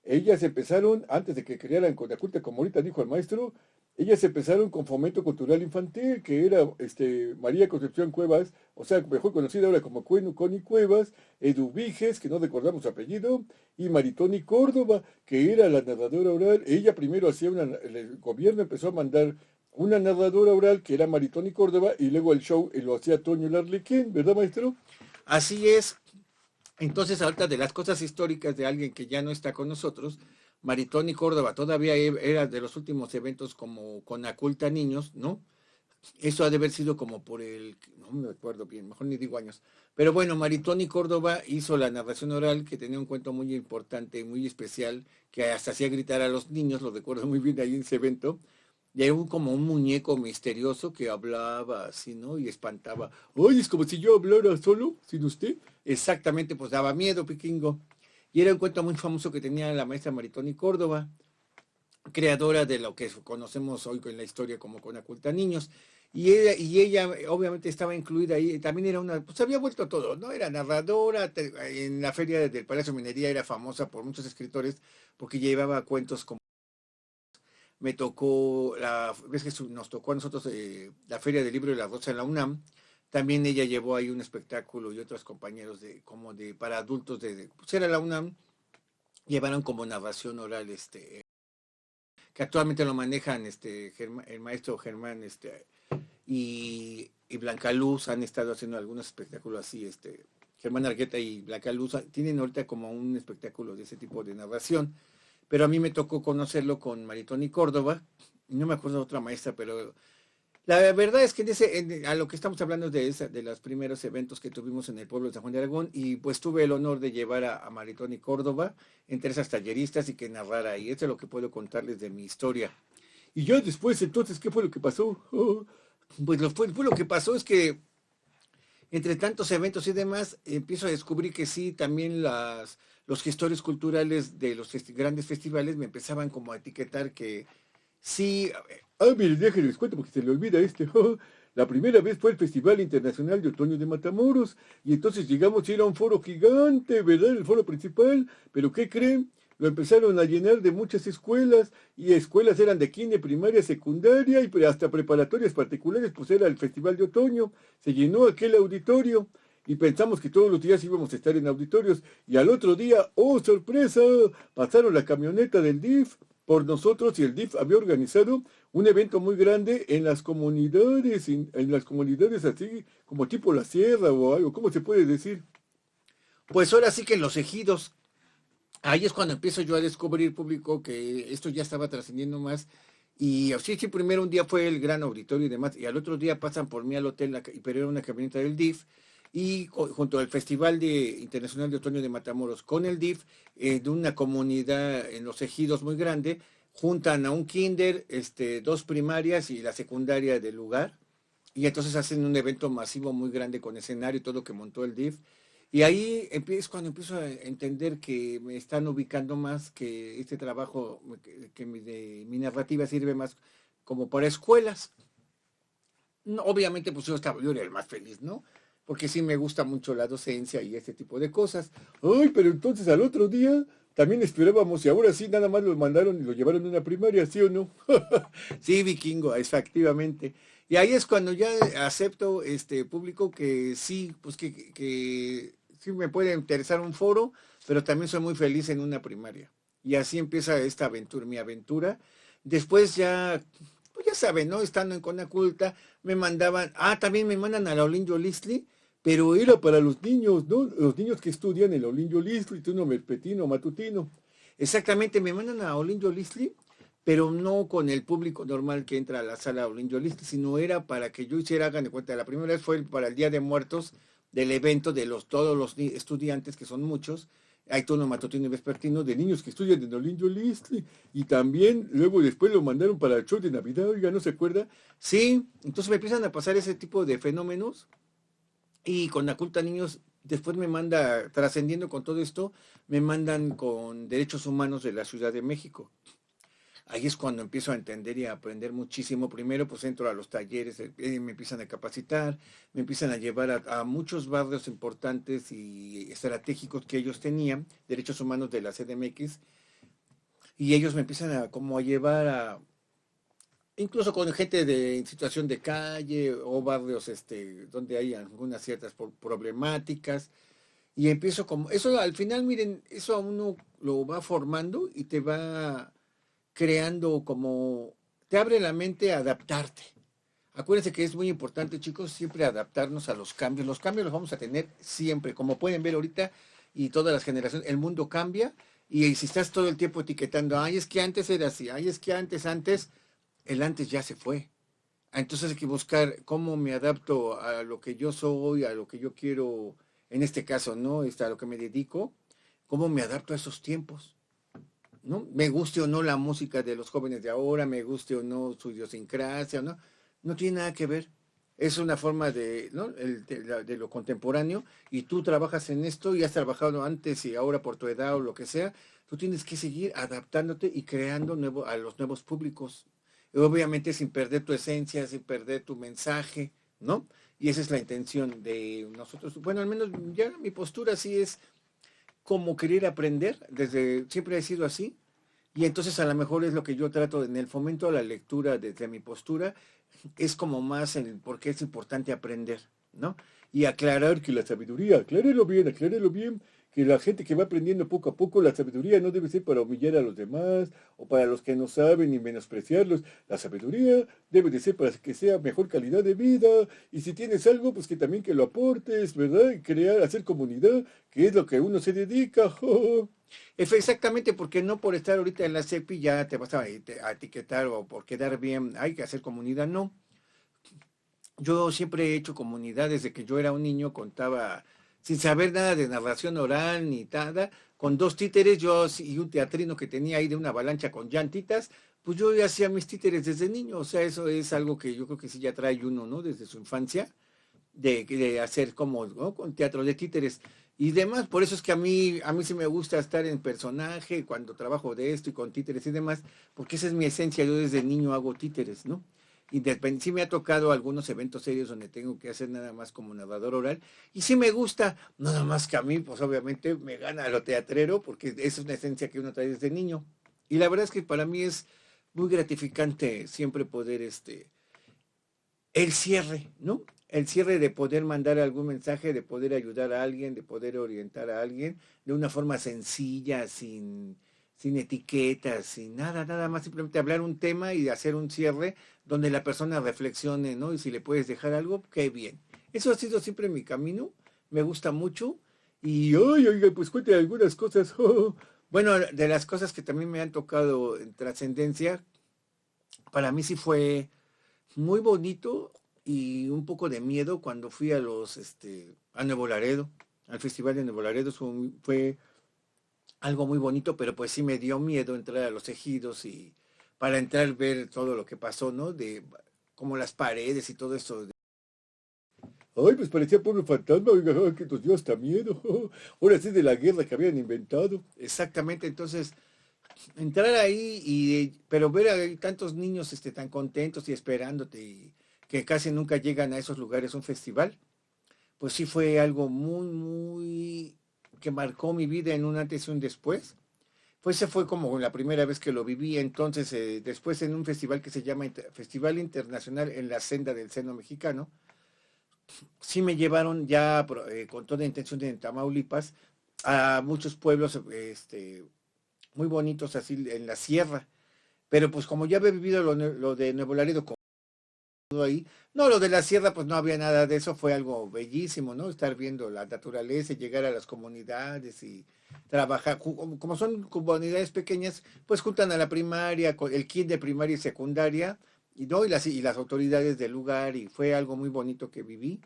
Ellas empezaron, antes de que crearan Conaculta, como ahorita dijo el maestro, ellas empezaron con Fomento Cultural Infantil, que era María Concepción Cuevas, o sea, mejor conocida ahora como Connie Cuevas, Edu Viges, que no recordamos su apellido, y Maritoni Córdoba, que era la narradora oral. Ella primero hacía el gobierno empezó a mandar una narradora oral, que era Maritoni Córdoba, y luego el show lo hacía Toño Larlequín, ¿verdad, maestro?
así es. Entonces, ahorita de las cosas históricas de alguien que ya no está con nosotros, Maritón y Córdoba todavía era de los últimos eventos como con Aculta Niños, ¿no? Eso ha de haber sido como por no me acuerdo bien, mejor ni digo años. Pero bueno, Maritón y Córdoba hizo la narración oral que tenía un cuento muy importante, muy especial, que hasta hacía gritar a los niños, lo recuerdo muy bien ahí en ese evento. Y era como un muñeco misterioso que hablaba así, ¿no? Y espantaba.
Ay, es como si yo hablara solo, sin usted.
Exactamente, pues daba miedo, Piquingo. Y era un cuento muy famoso que tenía la maestra Maritoni Córdoba, creadora de lo que conocemos hoy en la historia como Conaculta Niños. Y ella obviamente estaba incluida ahí, también era pues había vuelto todo, ¿no? Era narradora, en la feria del Palacio de Minería era famosa por muchos escritores porque llevaba cuentos como me tocó, la vez que nos tocó a nosotros la Feria del Libro de la Rosa en la UNAM, también ella llevó ahí un espectáculo y otros compañeros para adultos pues era la UNAM, llevaron como narración oral, que actualmente lo manejan el maestro Germán y Blanca Luz, han estado haciendo algunos espectáculos así, Germán Argueta y Blanca Luz tienen ahorita como un espectáculo de ese tipo de narración, pero a mí me tocó conocerlo con Maritoni Córdoba, no me acuerdo de otra maestra, pero la verdad es que a lo que estamos hablando de los primeros eventos que tuvimos en el pueblo de San Juan de Aragón, y pues tuve el honor de llevar a Maritoni Córdoba entre esas talleristas y que narrara ahí. Eso es lo que puedo contarles de mi historia.
Y ya después, entonces, ¿qué fue lo que pasó?
Pues lo que pasó es que entre tantos eventos y demás, empiezo a descubrir que sí, también los gestores culturales de los grandes festivales me empezaban como a etiquetar que sí.
Ah, mire, déjenles cuento porque se le olvida este. La primera vez fue el Festival Internacional de Otoño de Matamoros y entonces llegamos y era un foro gigante, ¿verdad? El foro principal, pero ¿qué creen? Lo empezaron a llenar de muchas escuelas y escuelas eran de kinder, primaria, secundaria y hasta preparatorias particulares, pues era el Festival de Otoño. Se llenó aquel auditorio y pensamos que todos los días íbamos a estar en auditorios y al otro día, ¡oh, sorpresa! Pasaron la camioneta del DIF por nosotros y el DIF había organizado un evento muy grande en las comunidades, en las comunidades así como tipo La Sierra o algo, ¿cómo se puede decir?
Pues ahora sí que en los ejidos, ahí es cuando empiezo yo a descubrir público que esto ya estaba trascendiendo más. Y así, sí, primero un día fue el gran auditorio y demás, y al otro día pasan por mí al hotel, pero era una camioneta del DIF, y junto al Festival Internacional de Otoño de Matamoros con el DIF, de una comunidad en los ejidos muy grande, juntan a un kinder, dos primarias y la secundaria del lugar, y entonces hacen un evento masivo muy grande con escenario y todo que montó el DIF. Y ahí es cuando empiezo a entender que me están ubicando más, que este trabajo, que mi narrativa sirve más como para escuelas. No, obviamente, pues yo era el más feliz, ¿no? Porque sí me gusta mucho la docencia y este tipo de cosas.
Ay, pero entonces al otro día también esperábamos y ahora sí nada más lo mandaron y lo llevaron a una primaria, ¿sí o no?
Sí, vikingo, efectivamente. Y ahí es cuando ya acepto este público que sí, pues que sí me puede interesar un foro, pero también soy muy feliz en una primaria. Y así empieza esta aventura, mi aventura. Después ya, pues ya saben, ¿no? Estando en Conaculta, me mandaban, también me mandan a la Olinjo Listli,
Pero era para los niños, ¿no? Los niños que estudian el Olinjo Listri, turno vespertino, matutino.
exactamente, me mandan a Olinjo Listli, pero no con el público normal que entra a la sala Olinjo Listli, sino era para que yo hiciera, hagan de cuenta, la primera vez fue para el Día de Muertos del evento de todos los estudiantes, que son muchos, hay turno matutino y vespertino,
De niños que estudian en Olinjo Listri. Y también luego después lo mandaron para el show de Navidad, oiga, ¿no se acuerda?
sí, entonces me empiezan a pasar ese tipo de fenómenos. Y con la culta niños, después me manda, trascendiendo con todo esto, me mandan con derechos humanos de la Ciudad de México. Ahí es cuando empiezo a entender y a aprender muchísimo. Primero, pues entro a los talleres, me empiezan a capacitar, me empiezan a llevar a muchos barrios importantes y estratégicos que ellos tenían, derechos humanos de la CDMX, y ellos me empiezan a como a llevar a, incluso con gente de en situación de calle o barrios donde hay algunas ciertas problemáticas. Y empiezo como, eso al final, miren, eso a uno lo va formando y te va creando como, te abre la mente a adaptarte. Acuérdense que es muy importante, chicos, siempre adaptarnos a los cambios. Los cambios los vamos a tener siempre, como pueden ver ahorita y todas las generaciones, el mundo cambia y si estás todo el tiempo etiquetando, ay, es que antes era así, ay, es que antes, el antes ya se fue. Entonces hay que buscar cómo me adapto a lo que yo soy, a lo que yo quiero, en este caso, ¿no? A lo que me dedico, cómo me adapto a esos tiempos. ¿No? Me guste o no la música de los jóvenes de ahora, me guste o no su idiosincrasia, ¿no? No tiene nada que ver. Es una forma de, ¿no? De lo contemporáneo y tú trabajas en esto y has trabajado antes y ahora por tu edad o lo que sea, tú tienes que seguir adaptándote y creando a los nuevos públicos. Y obviamente sin perder tu esencia, sin perder tu mensaje, ¿no? Y esa es la intención de nosotros. Bueno, al menos ya mi postura sí es como querer aprender, siempre he sido así, y entonces a lo mejor es lo que yo trato en el fomento a la lectura desde mi postura, es como más el por qué es importante aprender, ¿no? Y aclarar
Que la sabiduría, aclárelo bien, que la gente que va aprendiendo poco a poco, la sabiduría no debe ser para humillar a los demás o para los que no saben y menospreciarlos. La sabiduría debe de ser para que sea mejor calidad de vida y si tienes algo, pues que también que lo aportes, ¿verdad? Y crear, hacer comunidad, que es lo que uno se dedica.
exactamente, porque no por estar ahorita en la CEPI ya te vas a etiquetar o por quedar bien, hay que hacer comunidad, no. Yo siempre he hecho comunidad desde que yo era un niño, contaba sin saber nada de narración oral ni nada, con dos títeres yo y un teatrino que tenía ahí de una avalancha con llantitas, pues yo ya hacía mis títeres desde niño, o sea, eso es algo que yo creo que sí ya trae uno, ¿no? Desde su infancia, de hacer como, ¿no? Con teatro de títeres y demás. Por eso es que a mí sí me gusta estar en personaje cuando trabajo de esto y con títeres y demás, porque esa es mi esencia. Yo desde niño hago títeres, ¿no? Y sí me ha tocado algunos eventos serios donde tengo que hacer nada más como narrador oral. Y sí me gusta, nada más que a mí, pues obviamente me gana lo teatrero, porque esa es una esencia que uno trae desde niño. Y la verdad es que para mí es muy gratificante siempre poder, el cierre, ¿no? El cierre de poder mandar algún mensaje, de poder ayudar a alguien, de poder orientar a alguien de una forma sencilla, sin etiquetas, sin nada, nada más simplemente hablar un tema y hacer un cierre donde la persona reflexione, ¿no? Y si le puedes dejar algo, qué bien. Eso ha sido siempre mi camino, me gusta mucho y, ay, oiga, pues cuente algunas cosas. Bueno, de las cosas que también me han tocado en trascendencia, para mí sí fue muy bonito y un poco de miedo cuando fui a Nuevo Laredo, al Festival de Nuevo Laredo. Fue algo muy bonito, pero pues sí me dio miedo entrar a los ejidos y para entrar ver todo lo que pasó, ¿no? De como las paredes y todo eso.
Ay, pues parecía pueblo fantasma, oiga, que nos dio hasta miedo. Ahora sí de la guerra que habían inventado.
Exactamente, entonces entrar ahí pero ver ahí tantos niños tan contentos y esperándote y que casi nunca llegan a esos lugares, un festival, pues sí fue algo muy, muy que marcó mi vida en un antes y un después. Pues ese fue como la primera vez que lo viví. Entonces, después en un festival que se llama Festival Internacional en la Senda del Seno Mexicano, sí me llevaron ya con toda intención de Tamaulipas a muchos pueblos muy bonitos así en la sierra. Pero pues como ya había vivido lo de Nuevo Laredo ahí. No, lo de la sierra, pues no había nada de eso, fue algo bellísimo, ¿no? Estar viendo la naturaleza, llegar a las comunidades y trabajar. Como son comunidades pequeñas, pues juntan a la primaria, el kit de primaria y secundaria, y, ¿no? y las autoridades del lugar, y fue algo muy bonito que viví.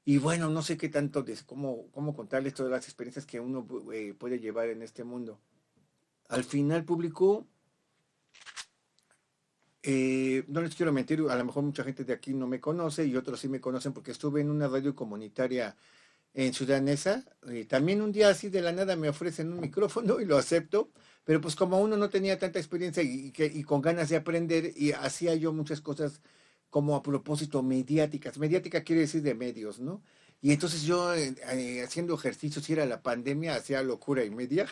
Y bueno, no sé qué tanto, cómo contarles todas las experiencias que uno puede llevar en este mundo. Al final, público, no les quiero mentir, a lo mejor mucha gente de aquí no me conoce y otros sí me conocen porque estuve en una radio comunitaria en Ciudad Neza. También un día así de la nada me ofrecen un micrófono y lo acepto, pero pues como uno no tenía tanta experiencia y con ganas de aprender y hacía yo muchas cosas como a propósito mediáticas. Mediática quiere decir de medios, ¿no? Y entonces yo haciendo ejercicios, y era la pandemia, hacía locura y media,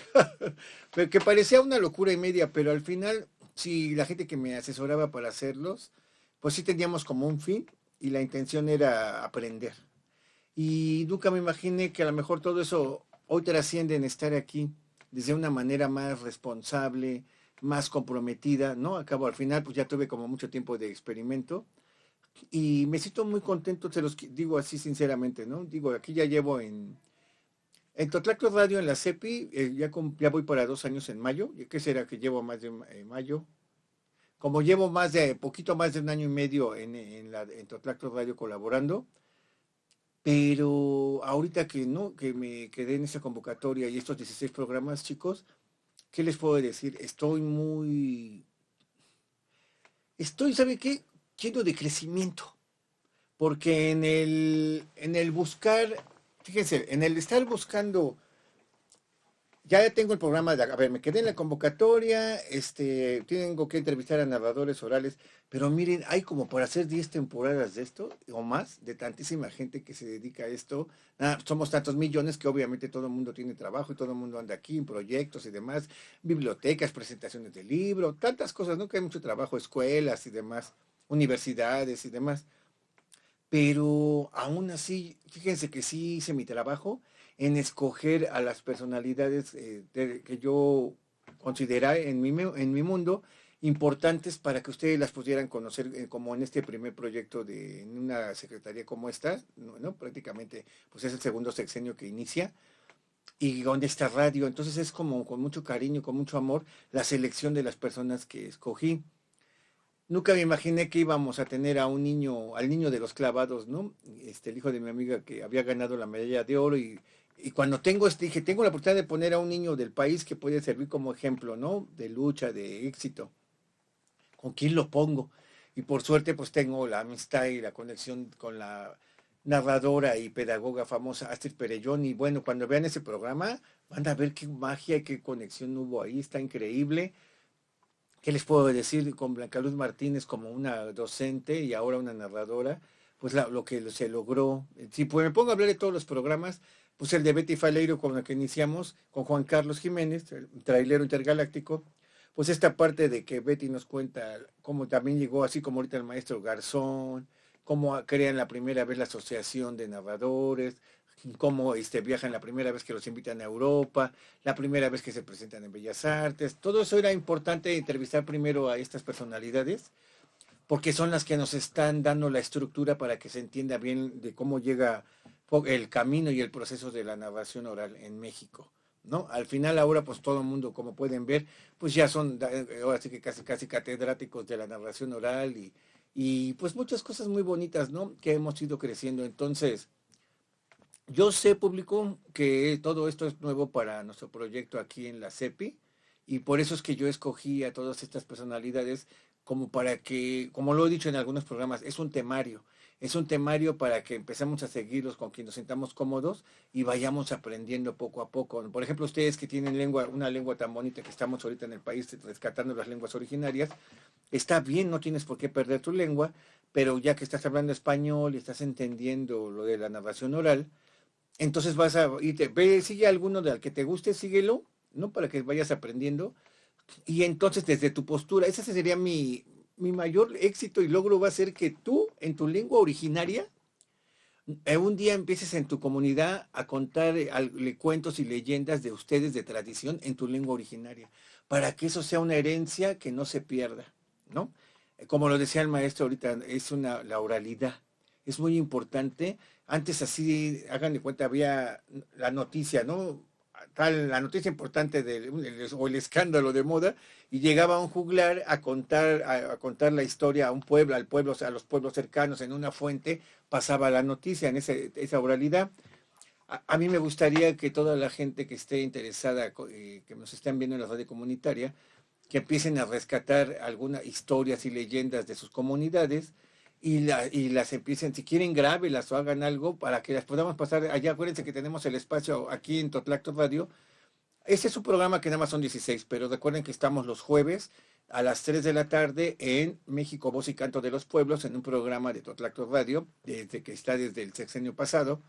pero que parecía una locura y media, pero al final, sí, la gente que me asesoraba para hacerlos, pues sí teníamos como un fin y la intención era aprender. Y nunca me imaginé que a lo mejor todo eso hoy trasciende en estar aquí desde una manera más responsable, más comprometida, ¿no? Acabo al final, pues ya tuve como mucho tiempo de experimento y me siento muy contento, se los digo así sinceramente, ¿no? Digo, aquí ya llevo en Totlacto Radio, en la CEPI, ya voy para 2 años en mayo. ¿Qué será que llevo más de mayo? Como llevo poquito más de un año y medio en Totlacto Radio colaborando, pero ahorita que no, que me quedé en esa convocatoria y estos 16 programas, chicos, ¿qué les puedo decir? ¿Sabe qué? Lleno de crecimiento, porque en el buscar, fíjense, en el estar buscando. Ya tengo el programa, a ver, me quedé en la convocatoria, tengo que entrevistar a narradores orales, pero miren, hay como por hacer 10 temporadas de esto, o más, de tantísima gente que se dedica a esto. Somos tantos millones que obviamente todo el mundo tiene trabajo y todo el mundo anda aquí en proyectos y demás, bibliotecas, presentaciones de libros, tantas cosas, ¿no? Que hay mucho trabajo, escuelas y demás, universidades y demás. Pero aún así, fíjense que sí hice mi trabajo en escoger a las personalidades que yo consideré en mi mundo importantes para que ustedes las pudieran conocer como en este primer proyecto en una secretaría como esta, ¿no? ¿No? Prácticamente pues es el segundo sexenio que inicia y donde está radio, entonces es como con mucho cariño, con mucho amor la selección de las personas que escogí. Nunca me imaginé que íbamos a tener a un niño, al niño de los clavados, ¿no? El hijo de mi amiga que había ganado la medalla de oro y cuando dije, tengo la oportunidad de poner a un niño del país que puede servir como ejemplo, ¿no? De lucha, de éxito. ¿Con quién lo pongo? Y por suerte, pues tengo la amistad y la conexión con la narradora y pedagoga famosa Astrid Perellón. Y bueno, cuando vean ese programa, van a ver qué magia y qué conexión hubo ahí, está increíble. ¿Qué les puedo decir? Con Blanca Luz Martínez como una docente y ahora una narradora, pues lo que se logró. Si pues me pongo a hablar de todos los programas, pues el de Betty Faleiro con el que iniciamos, con Juan Carlos Jiménez, el trailero intergaláctico, pues esta parte de que Betty nos cuenta cómo también llegó, así como ahorita el maestro Garzón, cómo crean la primera vez la asociación de narradores, cómo viajan la primera vez que los invitan a Europa, la primera vez que se presentan en Bellas Artes. Todo eso era importante entrevistar primero a estas personalidades, porque son las que nos están dando la estructura para que se entienda bien de cómo llega el camino y el proceso de la narración oral en México. ¿No? Al final ahora pues todo el mundo, como pueden ver, pues ya son ahora sí que casi catedráticos de la narración oral y pues muchas cosas muy bonitas, ¿no? Que hemos ido creciendo. Entonces, yo sé, público, que todo esto es nuevo para nuestro proyecto aquí en la CEPI y por eso es que yo escogí a todas estas personalidades como para que, como lo he dicho en algunos programas, es un temario para que empecemos a seguirlos con quien nos sintamos cómodos y vayamos aprendiendo poco a poco. Por ejemplo, ustedes que tienen una lengua tan bonita que estamos ahorita en el país rescatando las lenguas originarias, está bien, no tienes por qué perder tu lengua, pero ya que estás hablando español y estás entendiendo lo de la narración oral, entonces vas a irte, ve, sigue alguno del que te guste, síguelo, ¿no? Para que vayas aprendiendo. Y entonces desde tu postura, ese sería mi mayor éxito y logro va a ser que tú, en tu lengua originaria, un día empieces en tu comunidad a contar cuentos y leyendas de ustedes de tradición en tu lengua originaria, para que eso sea una herencia que no se pierda, ¿no? Como lo decía el maestro ahorita, la oralidad, es muy importante. Antes así, hagan de cuenta, había la noticia, ¿no? La noticia importante o el escándalo de moda, y llegaba un juglar a contar la historia a un pueblo, al pueblo, a los pueblos cercanos en una fuente, pasaba la noticia en esa oralidad. A mí me gustaría que toda la gente que esté interesada, que nos estén viendo en la radio comunitaria, que empiecen a rescatar algunas historias y leyendas de sus comunidades y las empiecen, si quieren grábelas o hagan algo para que las podamos pasar allá. Acuérdense que tenemos el espacio aquí en Totlacto Radio. Este es un programa que nada más son 16, pero recuerden que estamos los jueves a las 3 de la tarde en México Voz y Canto de los Pueblos, en un programa de Totlacto Radio, desde el sexenio pasado.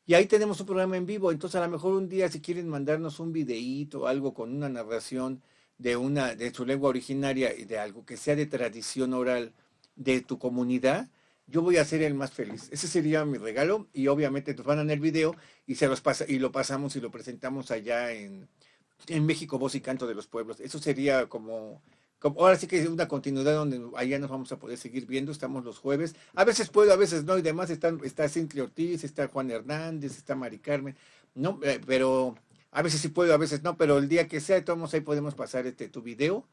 Y ahí tenemos un programa en vivo, entonces a lo mejor un día si quieren mandarnos un videíto o algo con una narración de su lengua originaria y de algo que sea de tradición oral de tu comunidad, yo voy a ser el más feliz. Ese sería mi regalo y obviamente nos van a el video y lo pasamos y lo presentamos allá en México Voz y Canto de los Pueblos. Eso sería como ahora sí que es una continuidad donde allá nos vamos a poder seguir viendo. Estamos los jueves. A veces puedo, a veces no, y demás está Cintia Ortiz, está Juan Hernández, está Mari Carmen, no, pero a veces sí puedo, a veces no, pero el día que sea, todos ahí podemos pasar tu video.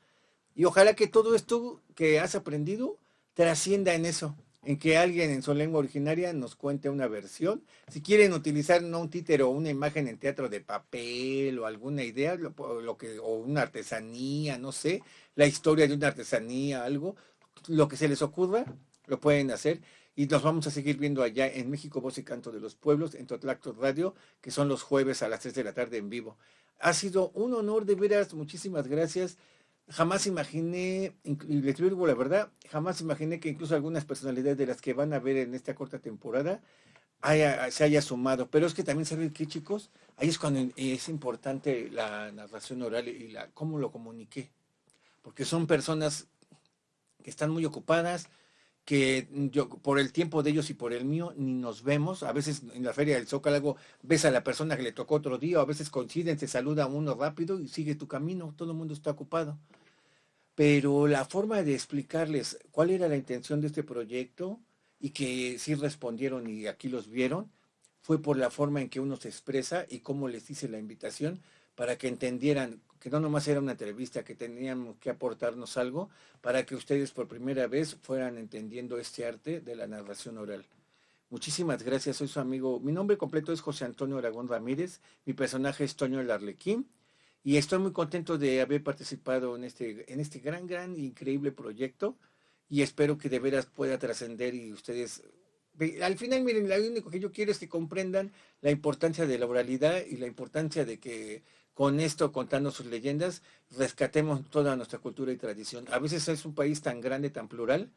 Y ojalá que todo esto que has aprendido trascienda en eso, en que alguien en su lengua originaria nos cuente una versión. Si quieren utilizar no un títere o una imagen en teatro de papel o alguna idea, o una artesanía, no sé, la historia de una artesanía, algo, lo que se les ocurra, lo pueden hacer. Y nos vamos a seguir viendo allá en México Voz y Canto de los Pueblos, en Totlacto Radio, que son los jueves a las 3 de la tarde en vivo. Ha sido un honor, de veras, muchísimas gracias. Jamás imaginé, y les digo la verdad, jamás imaginé que incluso algunas personalidades de las que van a ver en esta corta temporada se haya sumado. Pero es que también saben qué, chicos, ahí es cuando es importante la narración oral y cómo lo comuniqué. Porque son personas que están muy ocupadas, que yo por el tiempo de ellos y por el mío ni nos vemos. A veces en la Feria del Zócalo ves a la persona que le tocó otro día, o a veces coinciden, se saluda a uno rápido y sigue tu camino, todo el mundo está ocupado. Pero la forma de explicarles cuál era la intención de este proyecto y que sí respondieron y aquí los vieron, fue por la forma en que uno se expresa y cómo les hice la invitación para que entendieran que no nomás era una entrevista, que teníamos que aportarnos algo para que ustedes por primera vez fueran entendiendo este arte de la narración oral. Muchísimas gracias, soy su amigo. Mi nombre completo es José Antonio Aragón Ramírez, mi personaje es Toño el Arlequín y estoy muy contento de haber participado en este gran, increíble proyecto y espero que de veras pueda trascender y ustedes Al final, miren, lo único que yo quiero es que comprendan la importancia de la oralidad y la importancia de que con esto, contando sus leyendas, rescatemos toda nuestra cultura y tradición. A veces es un país tan grande, tan plural,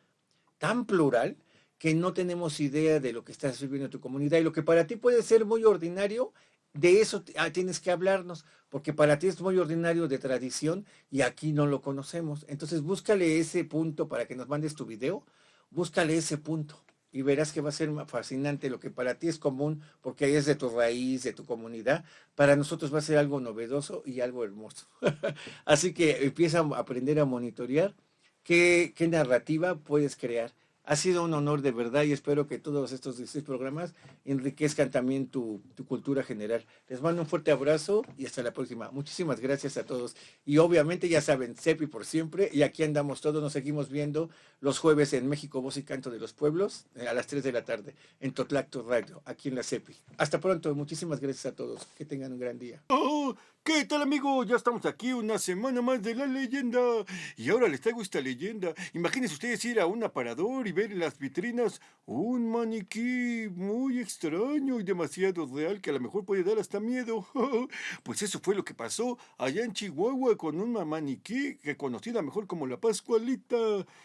que no tenemos idea de lo que estás viviendo en tu comunidad y lo que para ti puede ser muy ordinario, de eso tienes que hablarnos, porque para ti es muy ordinario de tradición y aquí no lo conocemos. Entonces búscale ese punto para que nos mandes tu video, búscale ese punto y verás que va a ser fascinante lo que para ti es común, porque ahí es de tu raíz, de tu comunidad, para nosotros va a ser algo novedoso y algo hermoso. Así que empieza a aprender a monitorear qué narrativa puedes crear. Ha sido un honor de verdad y espero que todos estos 16 programas enriquezcan también tu cultura general. Les mando un fuerte abrazo y hasta la próxima. Muchísimas gracias a todos. Y obviamente ya saben, CEPI por siempre. Y aquí andamos todos, nos seguimos viendo los jueves en México, Voz y Canto de los Pueblos, a las 3 de la tarde, en Totlacto Radio, aquí en la CEPI. Hasta pronto, muchísimas gracias a todos. Que tengan un gran día.
Oh, ¿qué tal, amigo? Ya estamos aquí una semana más de la leyenda. Y ahora les traigo esta leyenda. Imagínense ustedes ir a un aparador y ver en las vitrinas un maniquí muy extraño y demasiado real que a lo mejor puede dar hasta miedo. Pues eso fue lo que pasó allá en Chihuahua con una maniquí que conocida mejor como la Pascualita.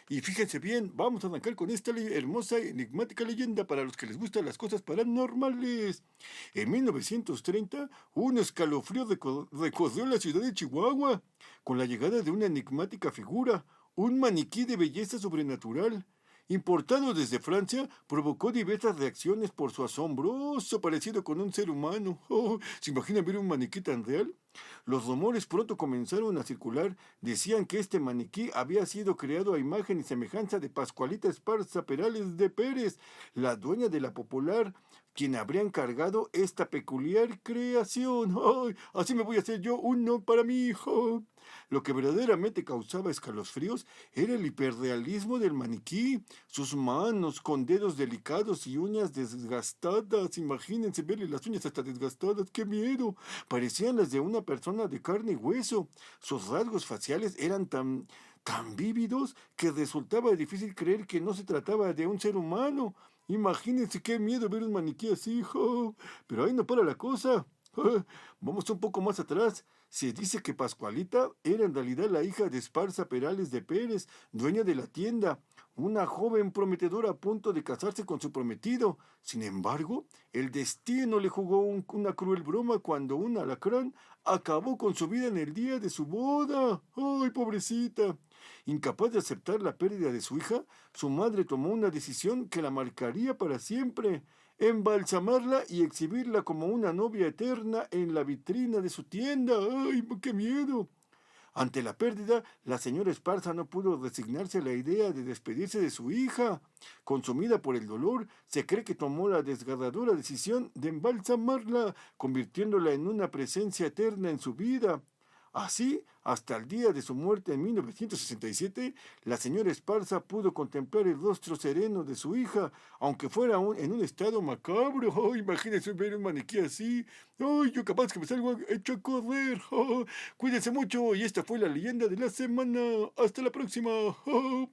Y fíjense bien, vamos a arrancar con esta hermosa, enigmática leyenda para los que les gustan las cosas paranormales. En 1930, un escalofrío recorrió la ciudad de Chihuahua con la llegada de una enigmática figura, un maniquí de belleza sobrenatural. Importado desde Francia, provocó diversas reacciones por su asombroso parecido con un ser humano. Oh, ¿se imaginan ver un maniquí tan real? Los rumores pronto comenzaron a circular. Decían que este maniquí había sido creado a imagen y semejanza de Pascualita Esparza Perales de Pérez, la dueña de la popular, quien habría encargado esta peculiar creación. ¡Ay! Así me voy a hacer yo uno para mi hijo. Lo que verdaderamente causaba escalofríos era el hiperrealismo del maniquí, sus manos con dedos delicados y uñas desgastadas. Imagínense verle las uñas hasta desgastadas, ¡qué miedo! Parecían las de una persona de carne y hueso. Sus rasgos faciales eran tan vívidos que resultaba difícil creer que no se trataba de un ser humano. Imagínense qué miedo ver un maniquí así, hijo. Pero ahí no para la cosa. Vamos un poco más atrás. Se dice que Pascualita era en realidad la hija de Esparza Perales de Pérez, dueña de la tienda, una joven prometedora a punto de casarse con su prometido. Sin embargo, el destino le jugó una cruel broma cuando un alacrán acabó con su vida en el día de su boda. ¡Ay, pobrecita! Incapaz de aceptar la pérdida de su hija, su madre tomó una decisión que la marcaría para siempre: embalsamarla y exhibirla como una novia eterna en la vitrina de su tienda. ¡Ay, qué miedo! Ante la pérdida, la señora Esparza no pudo resignarse a la idea de despedirse de su hija. Consumida por el dolor, se cree que tomó la desgarradora decisión de embalsamarla, convirtiéndola en una presencia eterna en su vida. Así, hasta el día de su muerte en 1967, la señora Esparza pudo contemplar el rostro sereno de su hija, aunque fuera en un estado macabro. Oh, imagínense ver un maniquí así. ¡Ay, yo capaz que me salgo hecho a correr! Oh, cuídense mucho y esta fue la leyenda de la semana. ¡Hasta la próxima! Oh.